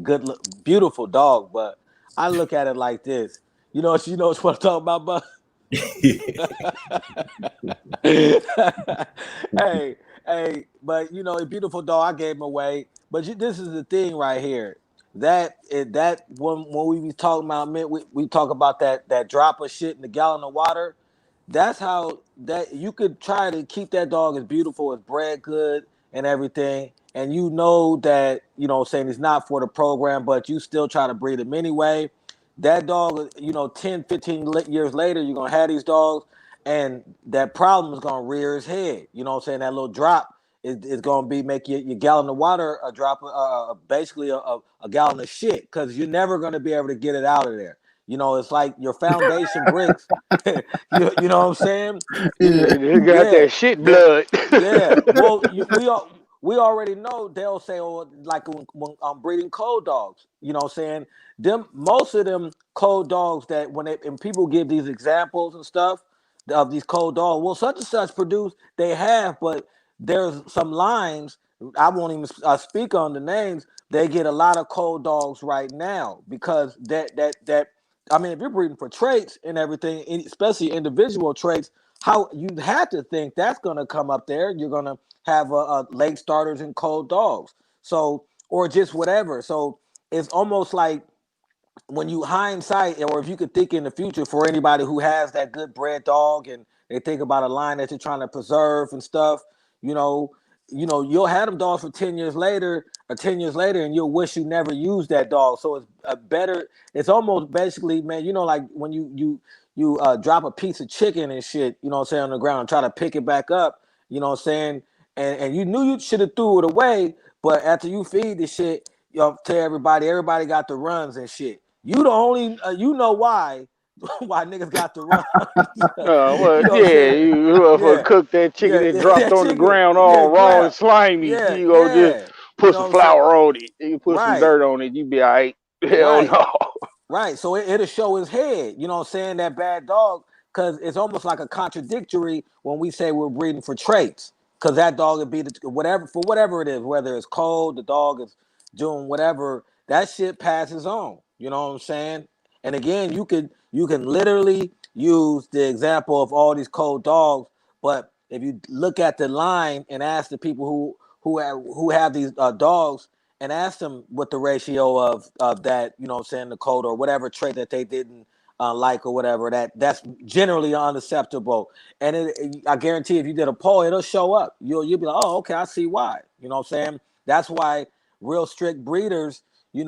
beautiful dog, but I look at it like this. You know what I'm talking about, Buck. hey, but a beautiful dog. I gave him away. But this is the thing right here. That when we be talking about, man, we talk about that drop of shit in the gallon of water. That's how that you could try to keep that dog as beautiful, as bred good and everything. And that, saying it's not for the program, but you still try to breed him anyway. That dog, 10, 15 years later, you're going to have these dogs and that problem is going to rear its head. You know what I'm saying? That little drop is going to make your gallon of water a drop, basically a gallon of shit, because you're never going to be able to get it out of there. It's like your foundation bricks. You know what I'm saying? Yeah, You got Yeah, that shit that blood. yeah. Well, we already know they'll say, oh, like when I'm breeding cold dogs. You know what I'm saying? Most of them cold dogs that and people give these examples and stuff of these cold dogs. Well, such and such produce they have, but there's some lines. I won't even speak on the names. They get a lot of cold dogs right now because that. I mean, if you're breeding for traits and everything, especially individual traits, how you have to think that's going to come up there. You're going to have late starters and cold dogs. So, or just whatever. So it's almost like when you hindsight, or if you could think in the future for anybody who has that good bred dog and they think about a line that you're trying to preserve and stuff, you know, you'll have them dogs for 10 years later or 10 years later, and you'll wish you never used that dog. So it's a better. It's almost basically, man. Like when you drop a piece of chicken and shit, what I'm saying, on the ground, and try to pick it back up. You know what I'm saying, and you knew you should have threw it away, but after you feed the shit, tell everybody got the runs and shit. You the only, you know why. Why niggas got the runs? Well, You know what I'm yeah, saying? you whoever Yeah, cooked that chicken yeah, and yeah, dropped that on the chicken, ground yeah, all raw and grab, slimy. yeah, You go just yeah. You put know some what I'm saying? flour on it. You put some Right, dirt on it. You be all right. Hell right. no. Right. So it'll show his head, you know what I'm saying, that bad dog, because it's almost like a contradictory when we say we're breeding for traits. Because that dog would be whatever, for whatever it is, whether it's cold, the dog is doing whatever, that shit passes on. You know what I'm saying? And again, you can literally use the example of all these cold dogs, but if you look at the line and ask the people who have these dogs, and ask them what the ratio of that, what I'm saying, the code or whatever trait that they didn't like or whatever, that's generally unacceptable. And I guarantee if you did a poll, it'll show up. You'll be like, oh, okay, I see why. You know what I'm saying? That's why real strict breeders, there's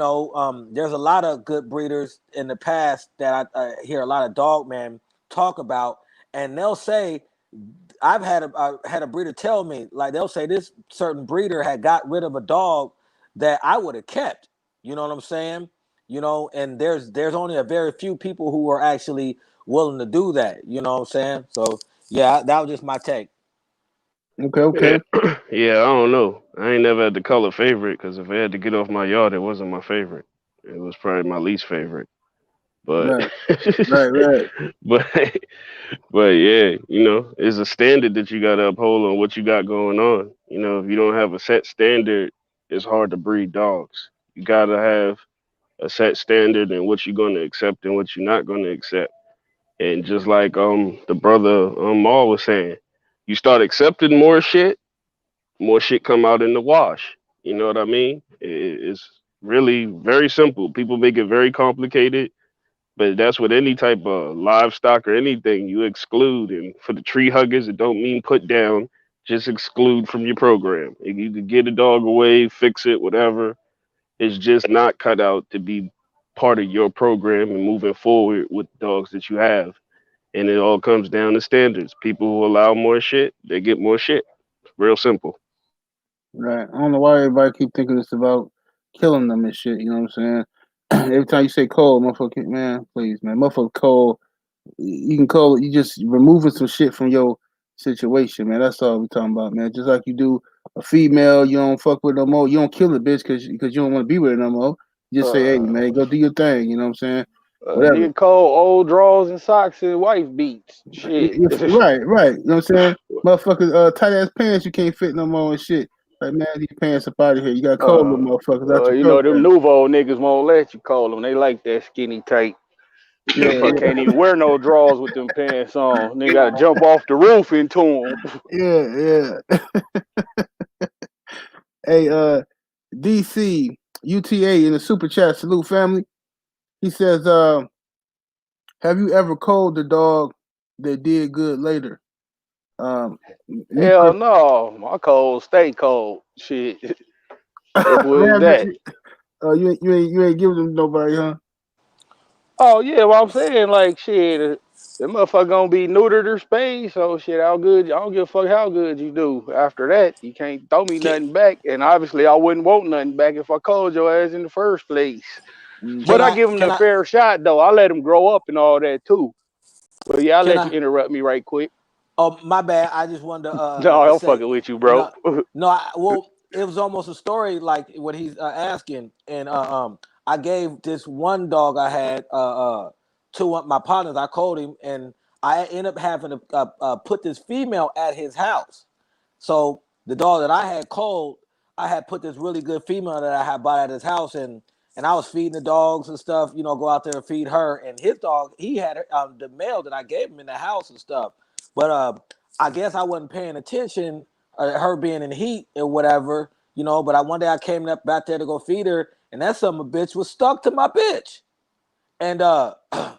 a lot of good breeders in the past that I hear a lot of dog men talk about, and they'll say, I had a breeder tell me, like, they'll say this certain breeder had got rid of a dog that I would have kept. You know what I'm saying? And there's only a very few people who are actually willing to do that. You know what I'm saying? So yeah, that was just my take. Okay, Yeah, okay. yeah. I don't know. I ain't never had the color favorite because if I had to get off my yard, it wasn't my favorite. It was probably my least favorite. But, Right, right, right, but, but yeah, it's a standard that you got to uphold on what you got going on. If you don't have a set standard, it's hard to breed dogs. You got to have a set standard and what you're going to accept and what you're not going to accept. And just like the brother Maul was saying, you start accepting more shit come out in the wash. You know what I mean? It's really very simple. People make it very complicated, but that's with any type of livestock or anything you exclude. And for the tree huggers, it don't mean put down. Just exclude from your program. If you could get a dog away, fix it, whatever. It's just not cut out to be part of your program and moving forward with dogs that you have. And it all comes down to standards. People who allow more shit, they get more shit. Real simple. right. I don't know why everybody keep thinking it's about killing them and shit. You know what I'm saying? Every time you say cold, motherfucker, man, please, man, motherfucker, cold. You can call it. You just removing some shit from your situation, man. That's all we talking about, man. Just like you do a female, you don't fuck with no more. You don't kill the bitch because you don't want to be with her no more. You just say, hey, Uh, man, go do your thing. You know what I'm saying? Whatever. nigga cold old drawers and socks and wife beats. Shit. Right, right. You know what I'm saying? Motherfuckers, tight ass pants you can't fit no more and shit. Like, man, these pants up out of here. You got cold little motherfuckers out your Them program. nouveau niggas won't let you call them. They like that skinny tight. Yeah, Motherfucker can't even wear no drawers with them pants on. They gotta jump off the roof into them. yeah, yeah. Hey, DC UTA in the super chat, salute family. He says, have you ever called the dog that did good later? Me Hell per- no. My cold stay cold. Shit. Simple as man, that. you ain't giving them to nobody, huh? Oh yeah, well I'm saying like shit, the motherfucker gonna be neutered or spayed, so shit, how good I don't give a fuck how good you do. After that, you can't throw me Can, nothing back. And obviously I wouldn't want nothing back if I called your ass in the first place. can But I Mm-hmm. I give him can a I fair shot though. I let him grow up and all that too. But yeah, I'll can let you I interrupt me right quick. Oh, my bad. I just wanted to No, I'm say fucking with you, bro. no, no. Well, it was almost a story like what he's asking, and I gave this one dog I had to my partners. I called him, and I ended up having to put this female at his house. So the dog that I had called, I had put this really good female that I had bought at his house, and I was feeding the dogs and stuff. Go out there and feed her, and his dog. He had the male that I gave him in the house and stuff. But I guess I wasn't paying attention, her being in heat or whatever, But one day I came up back there to go feed her, and that son of a bitch was stuck to my bitch. And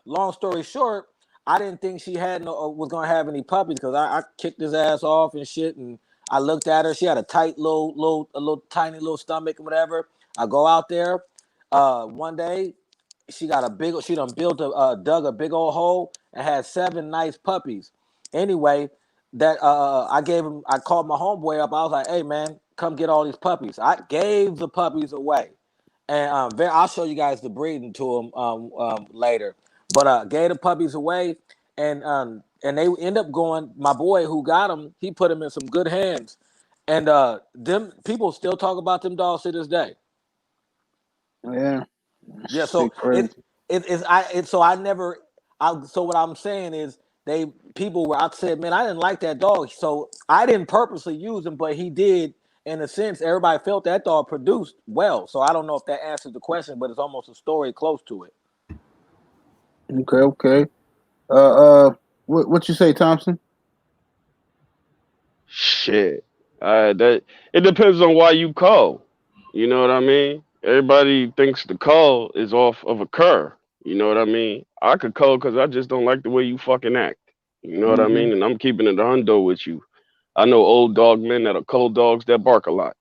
long story short, I didn't think she had was gonna have any puppies because I kicked his ass off and shit, and I looked at her. She had a tight a little tiny little stomach or whatever. I go out there. One day, she got a big. She done built dug a big old hole and had 7 nice puppies. Anyway, that I gave him. I called my homeboy up. I was like, "Hey man, come get all these puppies." I gave the puppies away, and I'll show you guys the breeding to them later. But gave the puppies away, and they end up going. My boy who got them, he put them in some good hands, and them people still talk about them dogs to this day. Yeah. Yeah, Shit so crazy. so I never so what I'm saying is they people where I said, man, I didn't like that dog. So I didn't purposely use him, but he did in a sense. Everybody felt that dog produced well. So I don't know if that answers the question, but it's almost a story close to it. Okay, okay. What you say, Thompson? Shit. That it depends on why you call. You know what I mean? Everybody thinks the call is off of a cur. You know what I mean? I could call because I just don't like the way you fucking act. You know what I Mm-hmm. mean? And I'm keeping it a hundo with you. I know old dog men that are cold dogs that bark a lot.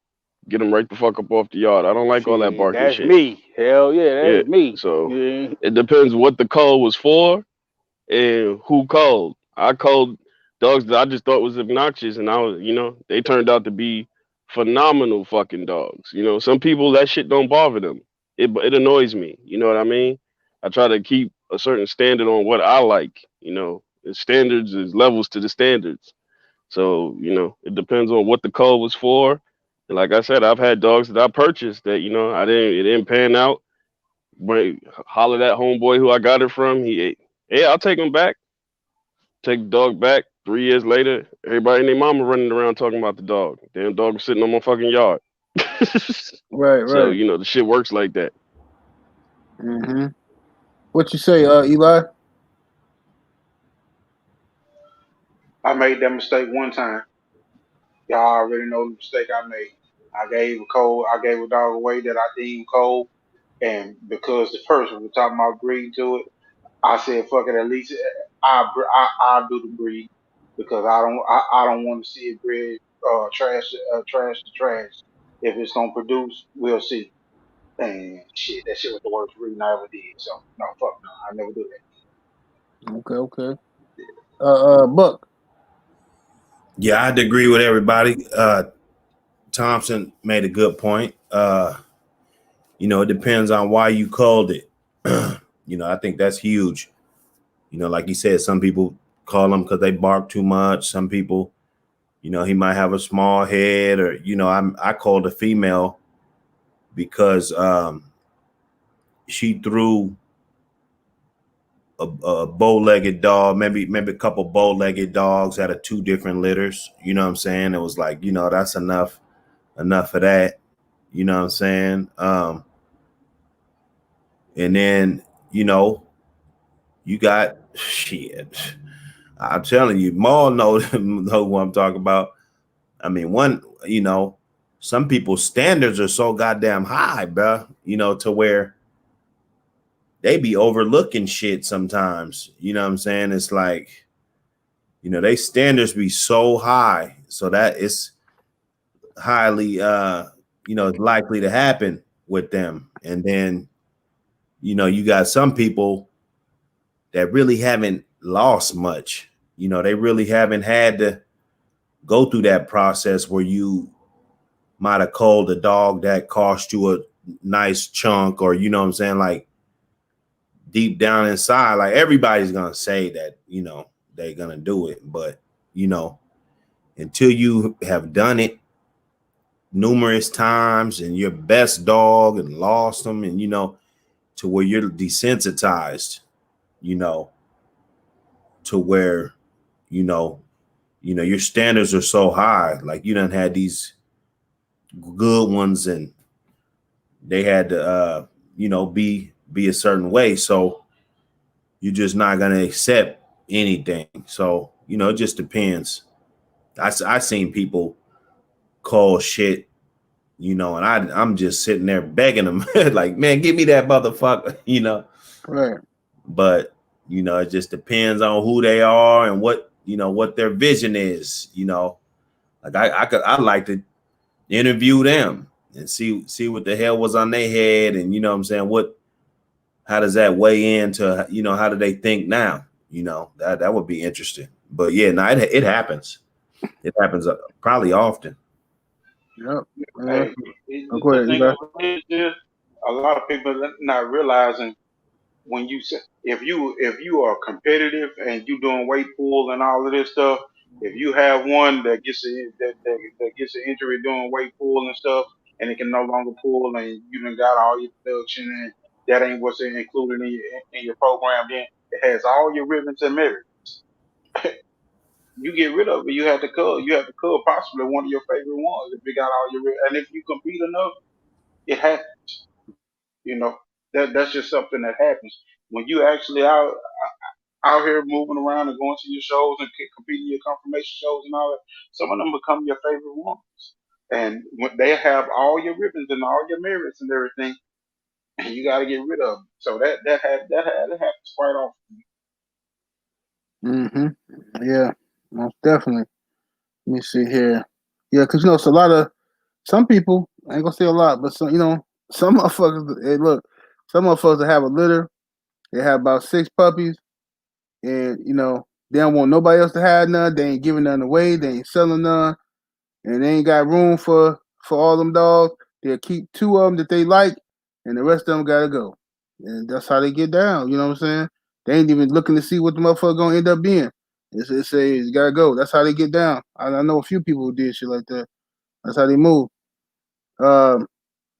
Get them right the fuck up off the yard. I don't like all that Shit, barking that's shit. me. Hell yeah, Yeah. that's me. So Yeah. it depends what the call was for and who called. I called dogs that I just thought was obnoxious, and I was, they turned out to be phenomenal fucking dogs. Some people that shit don't bother them. It annoys me. You know what I mean? I try to keep a certain standard on what I like. The standards is levels to the standards. So it depends on what the call was for. And like I said, I've had dogs that I purchased that it didn't pan out. But holler at homeboy who I got it from. Hey, I'll take him back. Take the dog back. 3 years later, everybody and their mama running around talking about the dog. Damn dog was sitting on my fucking yard. Right, So right. the shit works like that. Mm-hmm. What you say, Eli? I made that mistake one time. Y'all already know the mistake I made. I gave a dog away that I deemed cold, and because the person was talking about breed to it, I said, "Fuck it, at least I'll do the breed because I don't want to see it bred trash to trash. If it's gonna produce, we'll see." And shit, that shit was the worst breeding I ever did. So no, fuck no, I never do that. Okay, okay. Buck. Yeah, I had to agree with everybody. Thompson made a good point. It depends on why you called it. I think that's huge. Like you said, some people call them because they bark too much. Some people, he might have a small head, or I called a female because she threw a bow-legged dog, maybe a couple bow-legged dogs out of 2 different litters. You know what I'm saying? It was like, that's enough of that. You know what I'm saying? And then, you got shit. I'm telling you, Maul know what I'm talking about. I mean, some people's standards are so goddamn high, bro. To where they be overlooking shit sometimes. You know what I'm saying? It's like, they standards be so high, so that it's highly, likely to happen with them. And then, you got some people that really haven't lost much. They really haven't had to go through that process where you might have called a dog that cost you a nice chunk, or you know what I'm saying, like deep down inside, like everybody's gonna say that, they're gonna do it, but until you have done it numerous times and your best dog and lost them, and to where you're desensitized, you know, to where you know, your standards are so high. Like you done had these good ones, and they had to, be a certain way. So you're just not gonna accept anything. So it just depends. I seen people call shit, and I'm just sitting there begging them, like, man, give me that motherfucker. Right. But it just depends on who they are and what their vision is. Like I'd like to interview them and see what the hell was on their head, and you know what I'm saying, how does that weigh into, you know, how do they think now? You know, that would be interesting. But yeah, no, it happens. It happens probably often. Yep. Hey, Go the ahead. You thing got. of it is, a lot of people not realizing when you say, if you are competitive and you doing weight pull and all of this stuff, if you have one that that gets an injury doing weight pull and stuff, and it can no longer pull, and you done got all your production, and that ain't what's included in your program, then it has all your ribbons and mirrors. You get rid of it. You have to cull. You have to cull possibly one of your favorite ones if you got all your and if you compete enough, it happens. You know that's just something that happens when you actually out here moving around and going to your shows and competing your confirmation shows and all that. Some of them become your favorite ones, and when they have all your ribbons and all your merits and everything, and you got to get rid of them. So that happens quite often. Mm-hmm. Yeah, most definitely. Let me see here. Yeah, because it's a lot of some people. I ain't gonna say a lot, but some motherfuckers. Hey, look, some motherfuckers that have a litter. They have about 6 puppies, and they don't want nobody else to have none. They ain't giving none away. They ain't selling none, and they ain't got room for all them dogs. They'll keep 2 of them that they like, and the rest of them gotta go. And that's how they get down. You know what I'm saying? They ain't even looking to see what the motherfucker gonna end up being. It says you gotta go. That's how they get down. I know a few people who did shit like that. That's how they move. Um,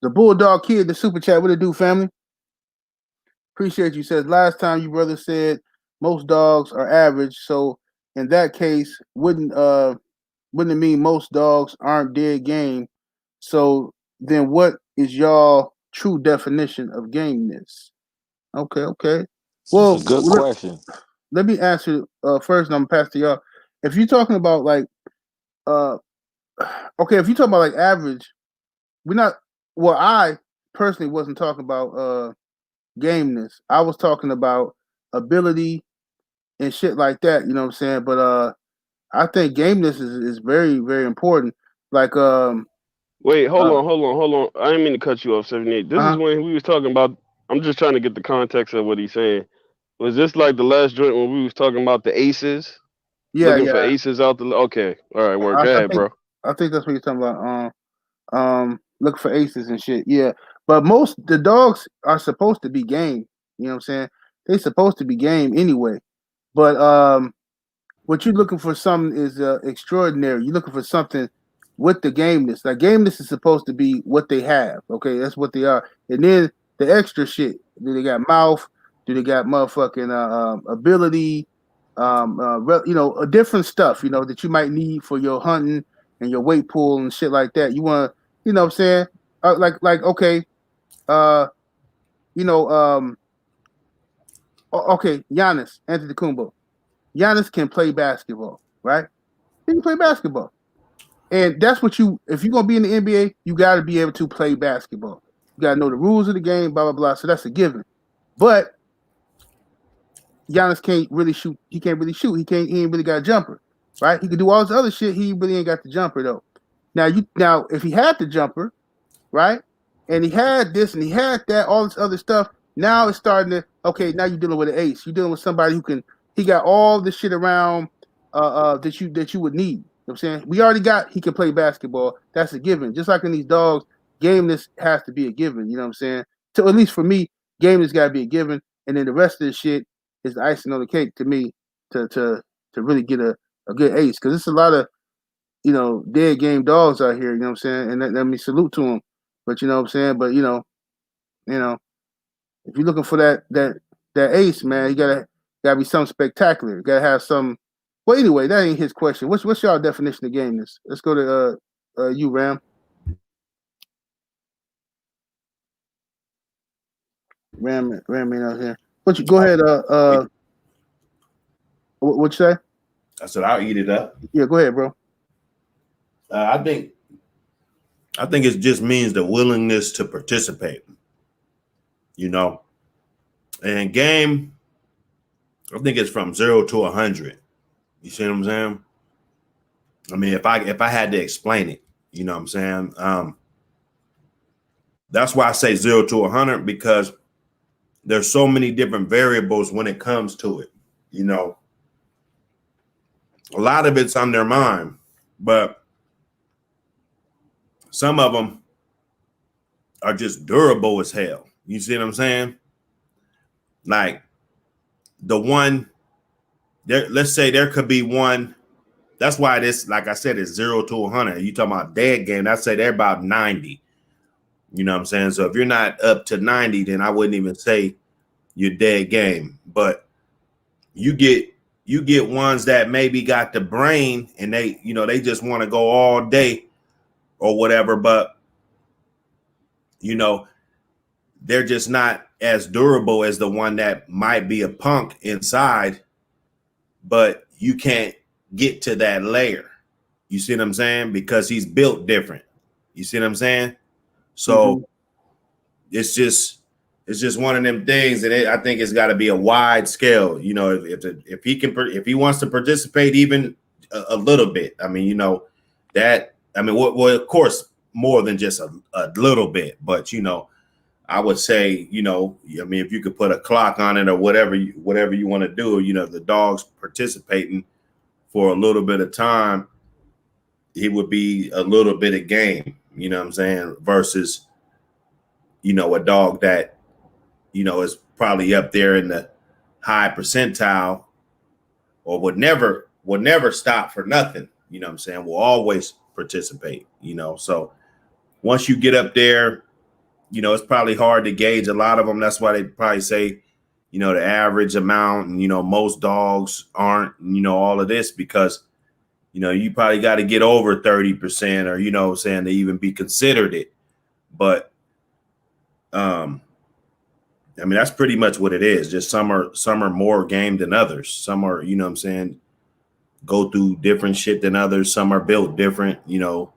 the Bulldog Kid, the super chat, what it do, family? Appreciate you. Says last time you brother said most dogs are average. So in that case, wouldn't it mean most dogs aren't dead game? So then what is y'all true definition of gameness? Okay. It's a Well, good question. let me answer first, and I'm gonna pass to y'all. If you're talking about like uh okay, if you're talking about like average, we're not well, I personally wasn't talking about gameness. I was talking about ability and shit like that, you know what I'm saying? But I think gameness is very, very important. Like Wait, uh hold on. I didn't mean to cut you off, 78. This is uh-huh. when we was talking about. I'm just trying to get the context of what he's saying. Was this like the last joint when we was talking about the aces, Yeah, looking for yeah. aces out the? Okay, all right, work. I, Go I ahead, think bro. I think that's what you're talking about. Look for aces and shit. Yeah. But most the dogs are supposed to be game. You know what I'm saying? They supposed to be game anyway. But what you're looking for something is extraordinary. You're looking for something with the gameness. Like gameness is supposed to be what they have. Okay, that's what they are. And then the extra shit. Do they got mouth? Do they got motherfucking ability? Different stuff. That you might need for your hunting and your weight pool and shit like that. You want to, what I'm saying? Okay, uh, you know, um, okay, Giannis Antetokounmpo. Giannis can play basketball, right? He can play basketball. And that's what if you're gonna be in the NBA, you gotta be able to play basketball. You gotta know the rules of the game, blah blah blah. So that's a given. But Giannis can't really shoot. He can't really shoot. He ain't really got a jumper. Right? He can do all this other shit. He really ain't got the jumper though. Now if he had the jumper, right? And he had this and he had that, all this other stuff. Now it's starting to okay. Now you're dealing with an ace. You're dealing with somebody who can. He got all the shit around that you would need. You know what I'm saying we already got. He can play basketball. That's a given. Just like in these dogs, gameness has to be a given. You know what I'm saying? So at least for me, gameness got to be a given, and then the rest of the shit is the icing on the cake to me to really get a good ace because it's a lot of dead game dogs out here, you know what I'm saying? And let me salute to them. But you know what I'm saying? But you know, if you're looking for that ace, man, you gotta be something spectacular. You gotta have some well anyway, that ain't his question. What's y'all definition of gameness? Let's go to you, Ram. Ram ain't out here. What you go ahead, what you say? I said I'll eat it up. Yeah, go ahead, bro. Uh, I think I think it just means the willingness to participate. You know, and game. I think it's from 0 to 100. You see what I'm saying? I mean, if I had to explain it, you know what I'm saying? That's why I say 0 to 100, because there's so many different variables when it comes to it. You know, a lot of it's on their mind, but some of them are just durable as hell. You see what I'm saying? Like the one there, let's say there could be one. That's why this, like I said, is 0 to 100. You talking about dead game? I'd say they're about 90. You know what I'm saying? So if you're not up to 90, then I wouldn't even say you're dead game. But you get ones that maybe got the brain and they just want to go all day or whatever, but you know, they're just not as durable as the one that might be a punk inside, but you can't get to that layer. You see what I'm saying? Because he's built different. You see what I'm saying? Mm-hmm. So it's just one of them things, and I think it's got to be a wide scale. You know, if he wants to participate even a little bit. I mean, you know, that I mean, well, of course, more than just a little bit, but you know, I would say, you know, I mean, if you could put a clock on it or whatever you want to do, you know, the dog's participating for a little bit of time, it would be a little bit of game. You know what I'm saying? Versus, you know, a dog that, you know, is probably up there in the high percentile, or would never stop for nothing. You know what I'm saying? Will always participate, you know. So once you get up there, you know, it's probably hard to gauge a lot of them. That's why they probably say, you know, the average amount, and, you know, most dogs aren't, you know, all of this, because, you know, you probably got to get over 30%, or, you know what I'm saying, to even be considered it. But I mean, that's pretty much what it is. Just some are more game than others. Some are, you know what I'm saying, go through different shit than others. Some are built different, some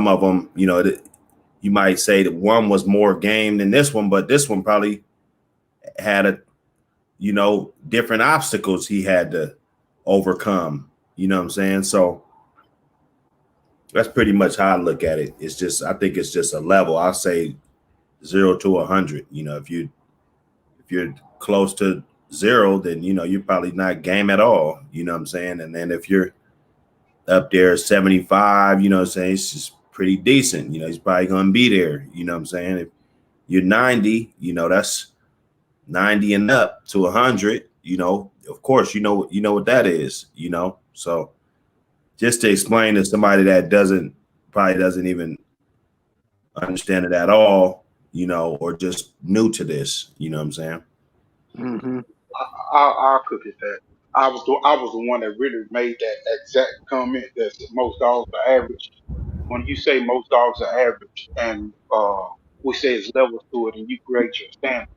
of them, you might say that one was more game than this one, but this one probably had different obstacles he had to overcome. You know what I'm saying? So that's pretty much how I look at it. I think it's just a level. I'll say 0 to 100. You know, if you're close to zero, then you're probably not game at all. You know what I'm saying? And then if you're up there 75, you know what I'm saying, it's just pretty decent. You know, he's probably gonna be there. You know what I'm saying? If you're 90, that's 90 and up to 100. Of course, what that is. So just to explain to somebody that probably doesn't even understand it at all, or just new to this. You know what I'm saying? Mm-hmm. I'll cook it that. I was the one that really made that exact comment that most dogs are average. When you say most dogs are average, and we say it's levels to it, and you create your standard,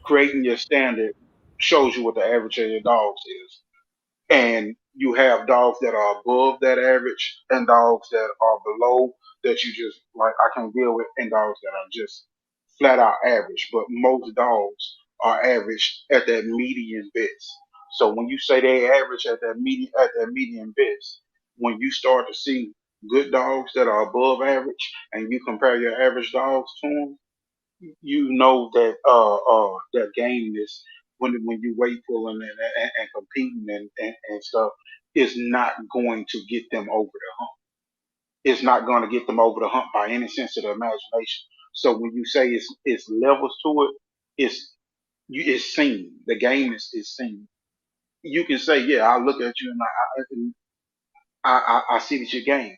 creating your standard shows you what the average of your dogs is. And you have dogs that are above that average and dogs that are below that you just like I can't deal with, and dogs that are just flat out average. But most dogs are average at that median best. So when you say they average at that median best, when you start to see good dogs that are above average and you compare your average dogs to them, you know that that game is when you weight pulling and competing and stuff is not going to get them over the hump. It's not going to get them over the hump by any sense of the imagination. So when you say it's levels to it, it's seen. The game is seen. You can say, yeah, I look at you and I see that you're game,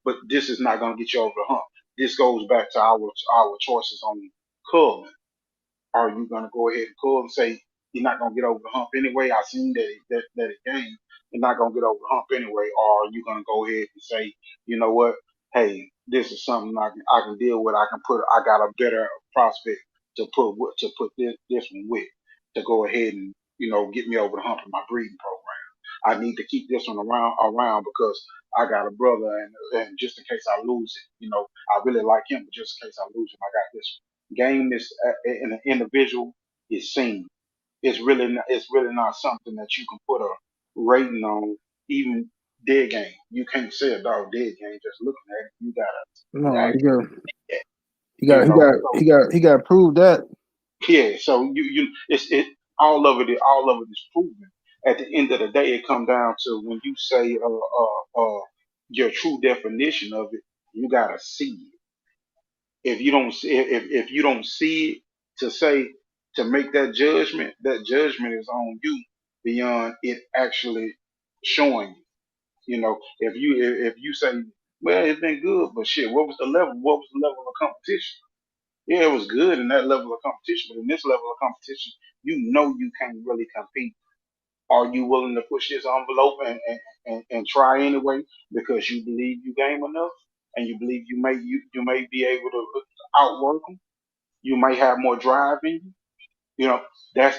but this is not going to get you over the hump. This goes back to our choices on Culling. Are you gonna go ahead and pull and say you're not gonna get over the hump anyway? I seen that it game, you're not gonna get over the hump anyway, or are you gonna go ahead and say, you know what, hey, this is something I can deal with. I got a better prospect to put this one with to go ahead and get me over the hump in my breeding program. I need to keep this one around because I got a brother, and just in case I lose it, I really like him, but just in case I lose him, I got this game is in an individual is seen. It's really not something that you can put a rating on even dead game. You can't say a dog dead game just looking at it. You No, gotta he got you know. So, he got to prove that. yeah, so you it all of it is proven. At the end of the day, it come down to when you say your true definition of it, you gotta see it. If you don't see if you don't see it to say to make that judgment is on you beyond it actually showing you. You know, if you say, well, it's been good, but shit, what was the level? What was the level of competition? Yeah, it was good in that level of competition, but in this level of competition, you know you can't really compete. Are you willing to push this envelope and try anyway because you believe you game enough and you believe you may be able to outwork them? You may have more drive in you. You know, that's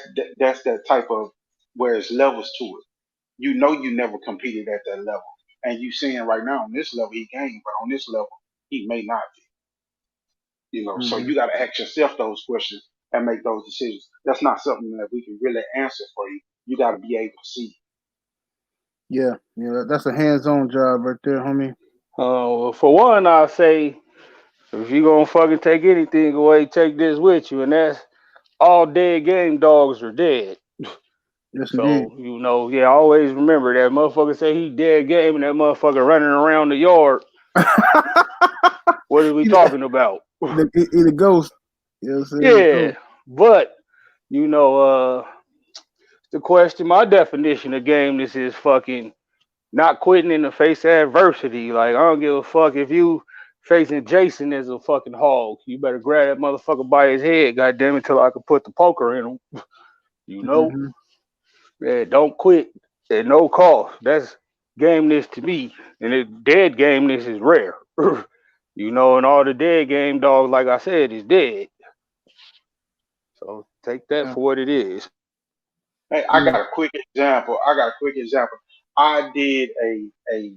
that type of where it's levels to it. You know you never competed at that level, and you seeing right now on this level he gained, but on this level he may not be. You know, so Hmm. you got to ask yourself those questions and make those decisions. That's not something that we can really answer for you. You got to be able to see. Yeah, that's a hands-on job right there, homie. For one, I'll say if you gonna fucking take anything away, take this with you, and that's all dead game dogs are dead. Yes, indeed. So, yeah, always remember that motherfucker say he dead game and that motherfucker running around the yard. What are we he, talking about? he the ghost. You know what I'm saying? The Yeah, ghost. but you know, the question, my definition of gameness is fucking not quitting in the face of adversity. Like, I don't give a fuck if you facing Jason as a fucking hog. You better grab that motherfucker by his head, goddamn it, till I can put the poker in him. You know? Hmm. Yeah, don't quit at no cost. That's gameness to me. And dead gameness is rare. And all the dead game dogs, like I said, is dead. So take that Yeah. for what it is. Hey, I Yeah. got a quick example. I did a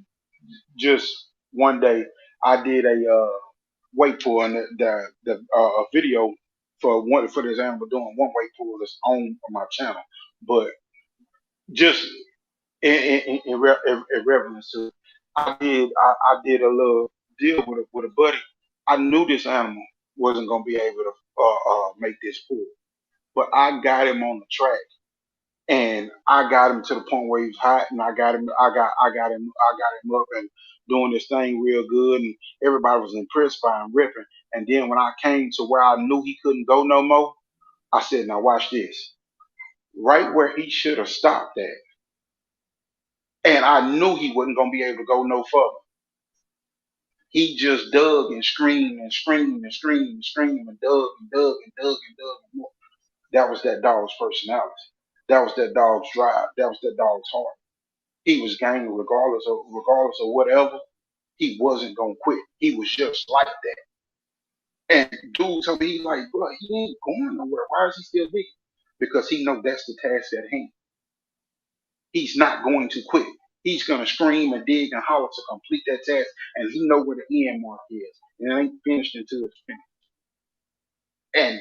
just one day. I did a weight pull and a video for this animal doing one weight pull that's on my channel, but just in reverence to, I did a little deal with a buddy. I knew this animal wasn't gonna be able to make this pull, but I got him on the track and I got him to the point where he was hot, and I got him up and doing this thing real good, and everybody was impressed by him ripping. And then when I came to where I knew he couldn't go no more, I said, "Now watch this." Right where he should have stopped at, and I knew he wasn't gonna be able to go no further. He just dug and screamed and screamed and screamed and screamed and dug and dug and dug and dug and more. That was that dog's personality. That was that dog's drive. That was that dog's heart. He was game regardless of whatever. He wasn't gonna quit. He was just like that. And dude told me, he's like, bro, he ain't going nowhere. Why is he still digging? Because he know that's the task at hand. He's not going to quit. He's gonna scream and dig and holler to complete that task, and he know where the end mark is. And it ain't finished until it's finished. And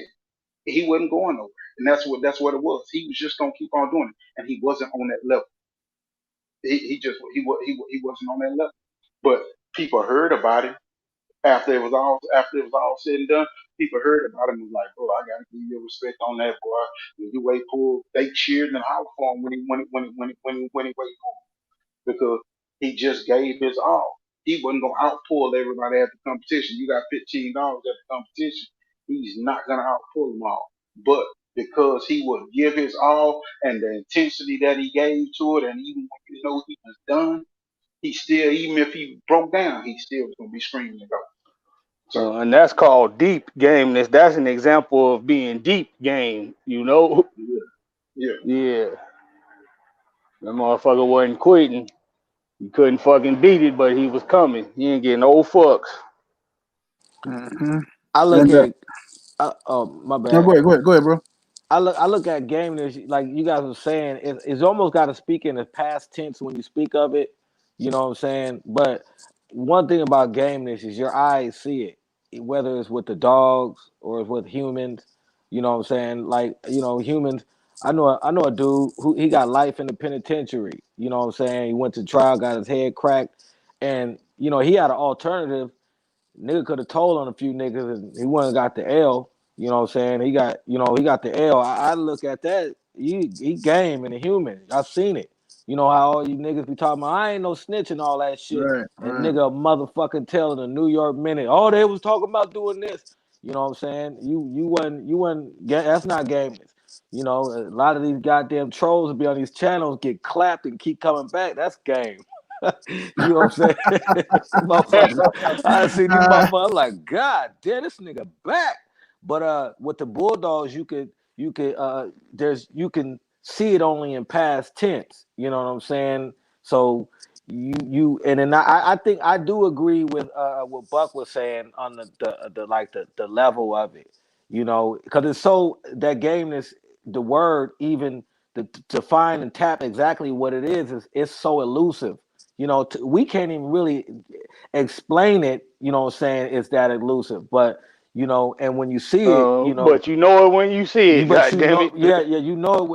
he wasn't going nowhere. And that's what it was. He was just gonna keep on doing it, and he wasn't on that level. He wasn't on that level. But people heard about him after it was all said and done. People heard about him and was like, bro, I gotta give you respect on that boy. When you wait pull, they cheered and hollered for him when he wait pull because he just gave his all. He wasn't gonna outpull everybody at the competition. You got $15 at the competition. He's not gonna outpull them all. But because he would give his all and the intensity that he gave to it, and even when you know he was done, he still, even if he broke down, he still was gonna be screaming and go. So And that's called deep gameness. That's an example of being deep game, you know? yeah, yeah. Yeah. That motherfucker wasn't quitting. He couldn't fucking beat it, but he was coming. He ain't getting no fucks. Hmm. I look And at oh my no, bad. go ahead, bro. I look at gameness like you guys were saying. It's almost got to speak in the past tense when you speak of it. You know what I'm saying? But one thing about gameness is your eyes see it, whether it's with the dogs or it's with humans. You know what I'm saying? Like humans. I know a dude who he got life in the penitentiary. You know what I'm saying? He went to trial, got his head cracked, and he had an alternative. Nigga could have told on a few niggas and he wouldn't got the L. You know what I'm saying? He got the L. I look at that. He game and a human. I've seen it. You know how all you niggas be talking about, I ain't no snitch and all that shit. Right, And right. nigga motherfucking telling the New York Minute, oh, they was talking about doing this. You know what I'm saying? That's not gameness. A lot of these goddamn trolls be on these channels, get clapped and keep coming back. That's game. You know what I'm saying? Motherfuckers. I see these motherfuckers. I'm like, God damn, this nigga back. But with the Bulldogs, you can see it only in past tense. You know what I'm saying? So and then I think I do agree with what Buck was saying on the level of it. Because it's so that gameness, the word even to find and tap exactly what it is it's so elusive. We can't even really explain it. You know what I'm saying? It's that elusive, but and when you see it, But you know it when you see it. but God damn it. yeah,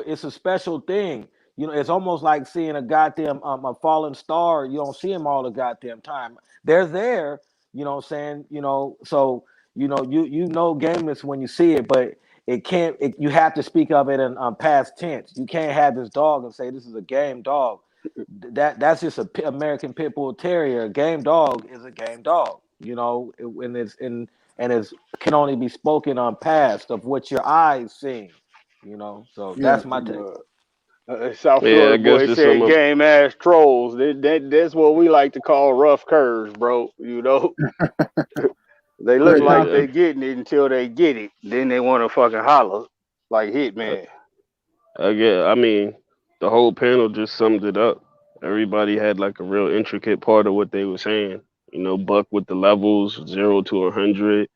it's a special thing. It's almost like seeing a goddamn a falling star. You don't see them all the goddamn time. They're there. You know what I'm saying? So gameness when you see it, but it can't. You have to speak of it in past tense. You can't have this dog and say this is a game dog. That's just a American Pit Bull Terrier. A game dog is a game dog. And it's can only be spoken on past of what your eyes seeing. So Yeah. that's my take. South Yeah, I Florida guess boy just some said of game ass trolls. That's what we like to call rough curves, bro. They look Great like comment. yeah. they getting it until they get it. Then they want to fucking holler like I, Hitman. I mean, the whole panel just summed it up. Everybody had like a real intricate part of what they were saying. Buck with the levels 0 to 100.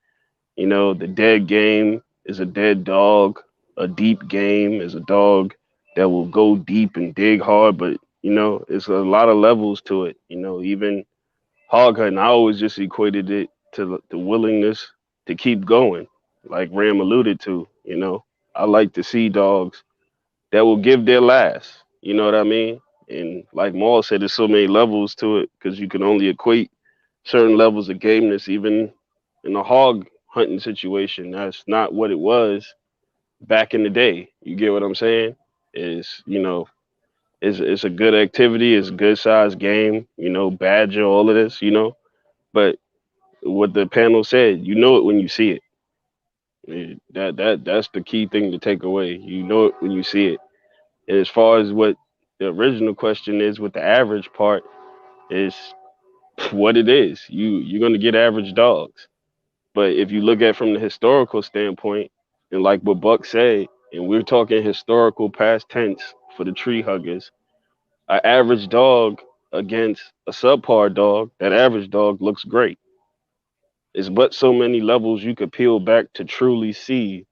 The dead game is a dead dog. A deep game is a dog that will go deep and dig hard, but it's a lot of levels to it. Even hog hunting, I always just equated it to the willingness to keep going, like Ram alluded to. I like to see dogs that will give their last. You know what I mean? And like Maul said, there's so many levels to it because you can only equate certain levels of gameness, even in a hog hunting situation. That's not what it was back in the day. You get what I'm saying? Is it's a good activity, it's a good sized game. Badger, all of this. But what the panel said, you know it when you see it. That's the key thing to take away. You know it when you see it. And as far as what the original question is with the average part is what it is. You're gonna get average dogs. But if you look at from the historical standpoint, and like what Buck said, and we're talking historical past tense for the tree huggers, an average dog against a subpar dog, that average dog looks great. It's but so many levels you could peel back to truly see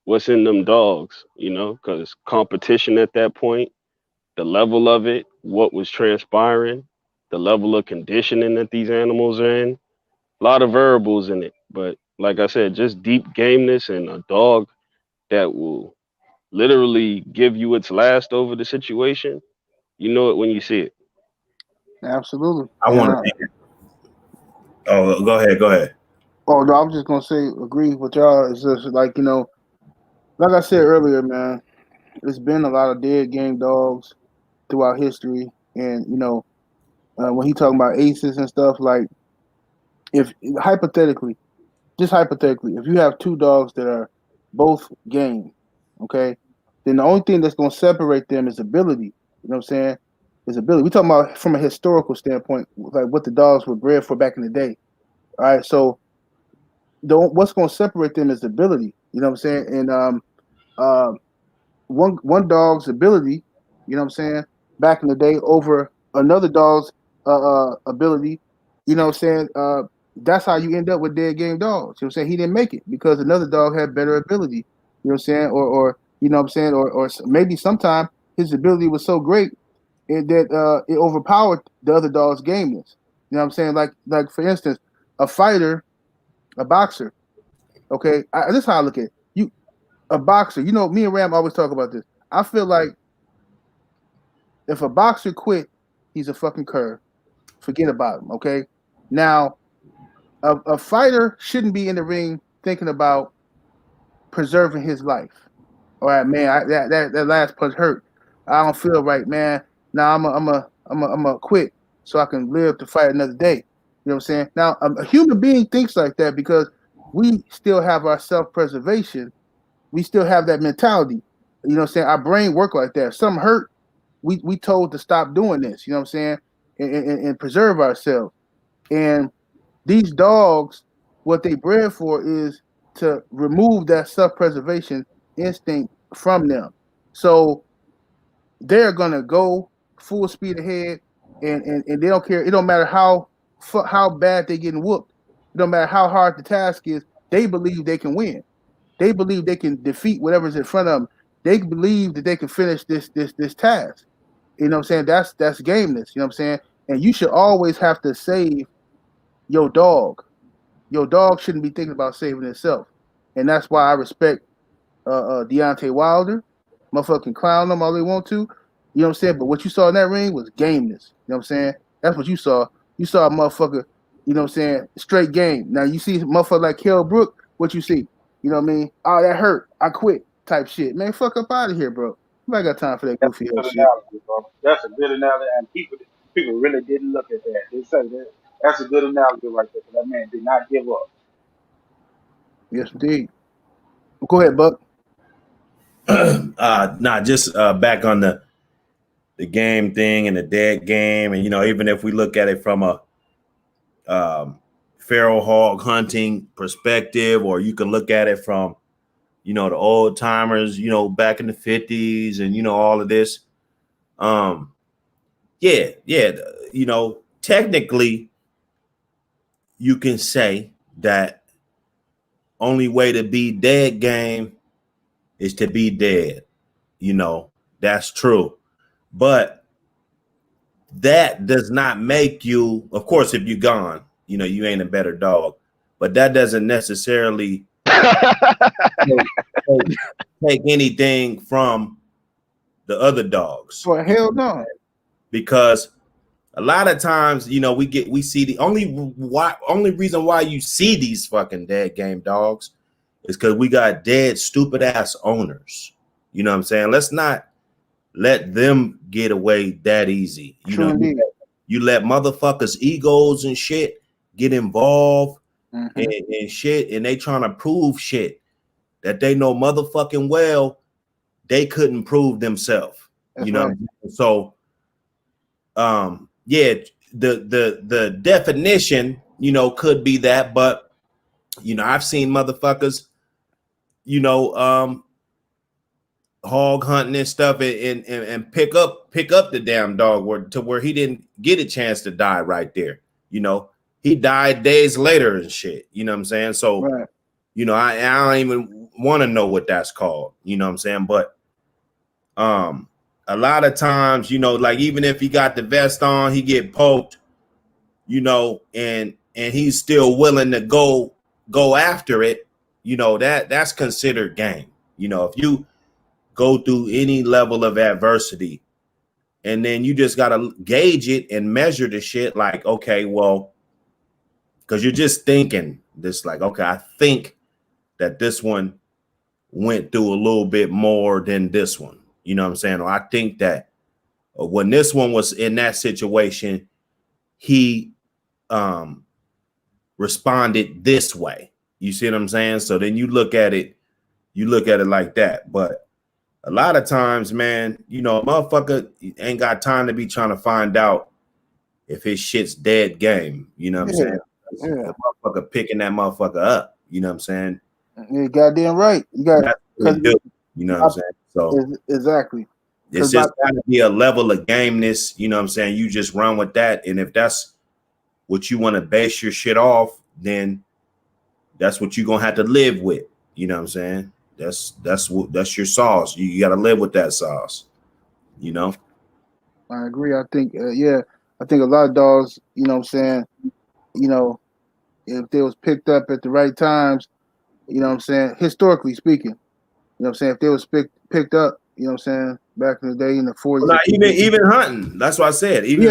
what's in them dogs, because competition at that point, the level of it, what was transpiring, the level of conditioning that these animals are in, a lot of variables in it. But like I said, just deep gameness and a dog that will literally give you its last over the situation, you know it when you see it. Absolutely. I And want to. Oh, go ahead. Go ahead. oh no, I was just gonna say agree with y'all. It's just like like I said earlier, man. There's been a lot of dead game dogs throughout history, and when he talking about aces and stuff, like if hypothetically, just hypothetically, if you have two dogs that are both game, okay, then the only thing that's gonna separate them is ability. You know what I'm saying? Is ability. We talking about from a historical standpoint, like what the dogs were bred for back in the day. All right, so what's gonna separate them is ability. You know what I'm saying? And uh, one dog's ability, you know what I'm saying, back in the day over another dog's ability, you know what I'm saying? That's how you end up with dead game dogs. You know what I'm saying? He didn't make it because another dog had better ability. You know what I'm saying? Or you know what I'm saying? Or maybe sometime his ability was so great that it overpowered the other dog's gameness. You know what I'm saying? Like for instance, a fighter, a boxer. Okay, this is how I look at it. A boxer. Me and Ram always talk about this. I feel like if a boxer quit, he's a fucking cur. Forget about him. Okay. Now, a fighter shouldn't be in the ring thinking about preserving his life. All right, man. That last punch hurt. I don't feel right, man. Now I'm a quit so I can live to fight another day. You know what I'm saying? Now a human being thinks like that because we still have our self preservation. We still have that mentality. You know what I'm saying? Our brain work like that. If something hurt, we told to stop doing this. You know what I'm saying? And preserve ourselves. And these dogs, what they bred for is to remove that self-preservation instinct from them. So they're gonna go full speed ahead, and they don't care. It don't matter how bad they getting whooped. It don't matter how hard the task is. They believe they can win. They believe they can defeat whatever's in front of them. They believe that they can finish this task. You know what I'm saying? That's gameness. You know what I'm saying? And you should always have to save your dog. Your dog shouldn't be thinking about saving itself. And that's why I respect Deontay Wilder. Motherfucking clown them all they want to. You know what I'm saying? But what you saw in that ring was gameness. You know what I'm saying? That's what you saw. You saw a motherfucker, you know what I'm saying, straight game. Now you see a motherfucker like Kell Brook, what you see? You know what I mean? Oh, that hurt. I quit type shit. Man, fuck up out of here, bro. Nobody got time for that That's goofy a ass good shit. analogy, bro. That's a good analogy, and people really didn't look at that. They say that that's a good analogy right there. 'Cause that man did not give up. Yes, indeed. Well, go ahead, Buck. Just back on the game thing and the dead game, and even if we look at it from a feral hog hunting perspective, or you can look at it from the old timers, back in the 50s, and all of this. Yeah, technically, you can say that only way to be dead game is to be dead. That's true. But that does not make you, of course, if you're gone, you ain't a better dog. But that doesn't necessarily take anything from the other dogs. Well, hell no. Because a lot of times, we see the only reason why you see these fucking dead game dogs is because we got dead, stupid ass owners. You know what I'm saying? Let's not let them get away that easy. True indeed. You let motherfuckers' egos and shit get involved Mm-hmm. and shit, and they trying to prove shit that they know motherfucking well they couldn't prove themselves. That's Right. So yeah, the definition, could be that, but I've seen motherfuckers, hog hunting and stuff and pick up the damn dog to where he didn't get a chance to die right there. He died days later and shit. You know what I'm saying? So, right. I don't even want to know what that's called. You know what I'm saying? But a lot of times, like even if he got the vest on, he get poked, and he's still willing to go after it. That's considered game. If you go through any level of adversity, and then you just got to gauge it and measure the shit like, okay, well, because you're just thinking this like, okay, I think that this one went through a little bit more than this one. You know what I'm saying? Or I think that when this one was in that situation, he responded this way. You see what I'm saying? So then you look at it like that. But a lot of times, man, a motherfucker ain't got time to be trying to find out if his shit's dead game. You know what I'm saying? Yeah. The motherfucker picking that motherfucker up. You know what I'm saying? You're goddamn right. You got do. You know what I'm saying? So exactly. It's just got to be a level of gameness. You know what I'm saying? You just run with that, and if that's what you want to base your shit off, then that's what you're gonna have to live with. You know what I'm saying? That's your sauce. You got to live with that sauce. I agree. I think I think a lot of dogs, you know what I'm saying, if they was picked up at the right times, you know what I'm saying, historically speaking, you know what I'm saying, if they was picked up You know what I'm saying? Back in the day, in the 40s. Well, not even hunting. That's what I said. Even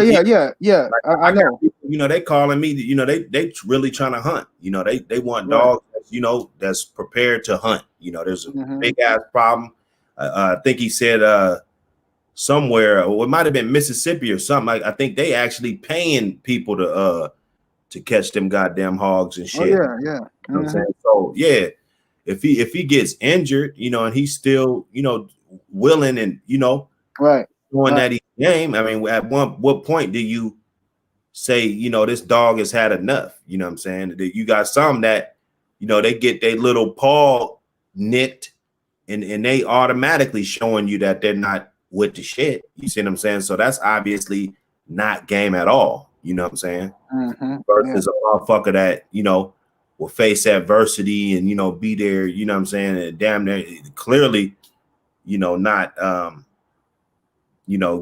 Yeah. like, I I got know. people, they calling me. They really trying to hunt. They want Right. dogs. That's prepared to hunt. There's a Mm-hmm. big ass problem. I think he said somewhere, or it might have been Mississippi or something. I think they actually paying people to catch them goddamn hogs and Oh shit. yeah. You know what I'm saying? So yeah, if he gets injured, and he's still willing and Right. doing that game. I mean, at what point do you say this dog has had enough? You know what I'm saying? You got some that they get their little paw nicked and they automatically showing you that they're not with the shit. You see what I'm saying? So that's obviously not game at all. You know what I'm saying? Mm-hmm. Versus a motherfucker that will face adversity and be there. You know what I'm saying? And damn near clearly not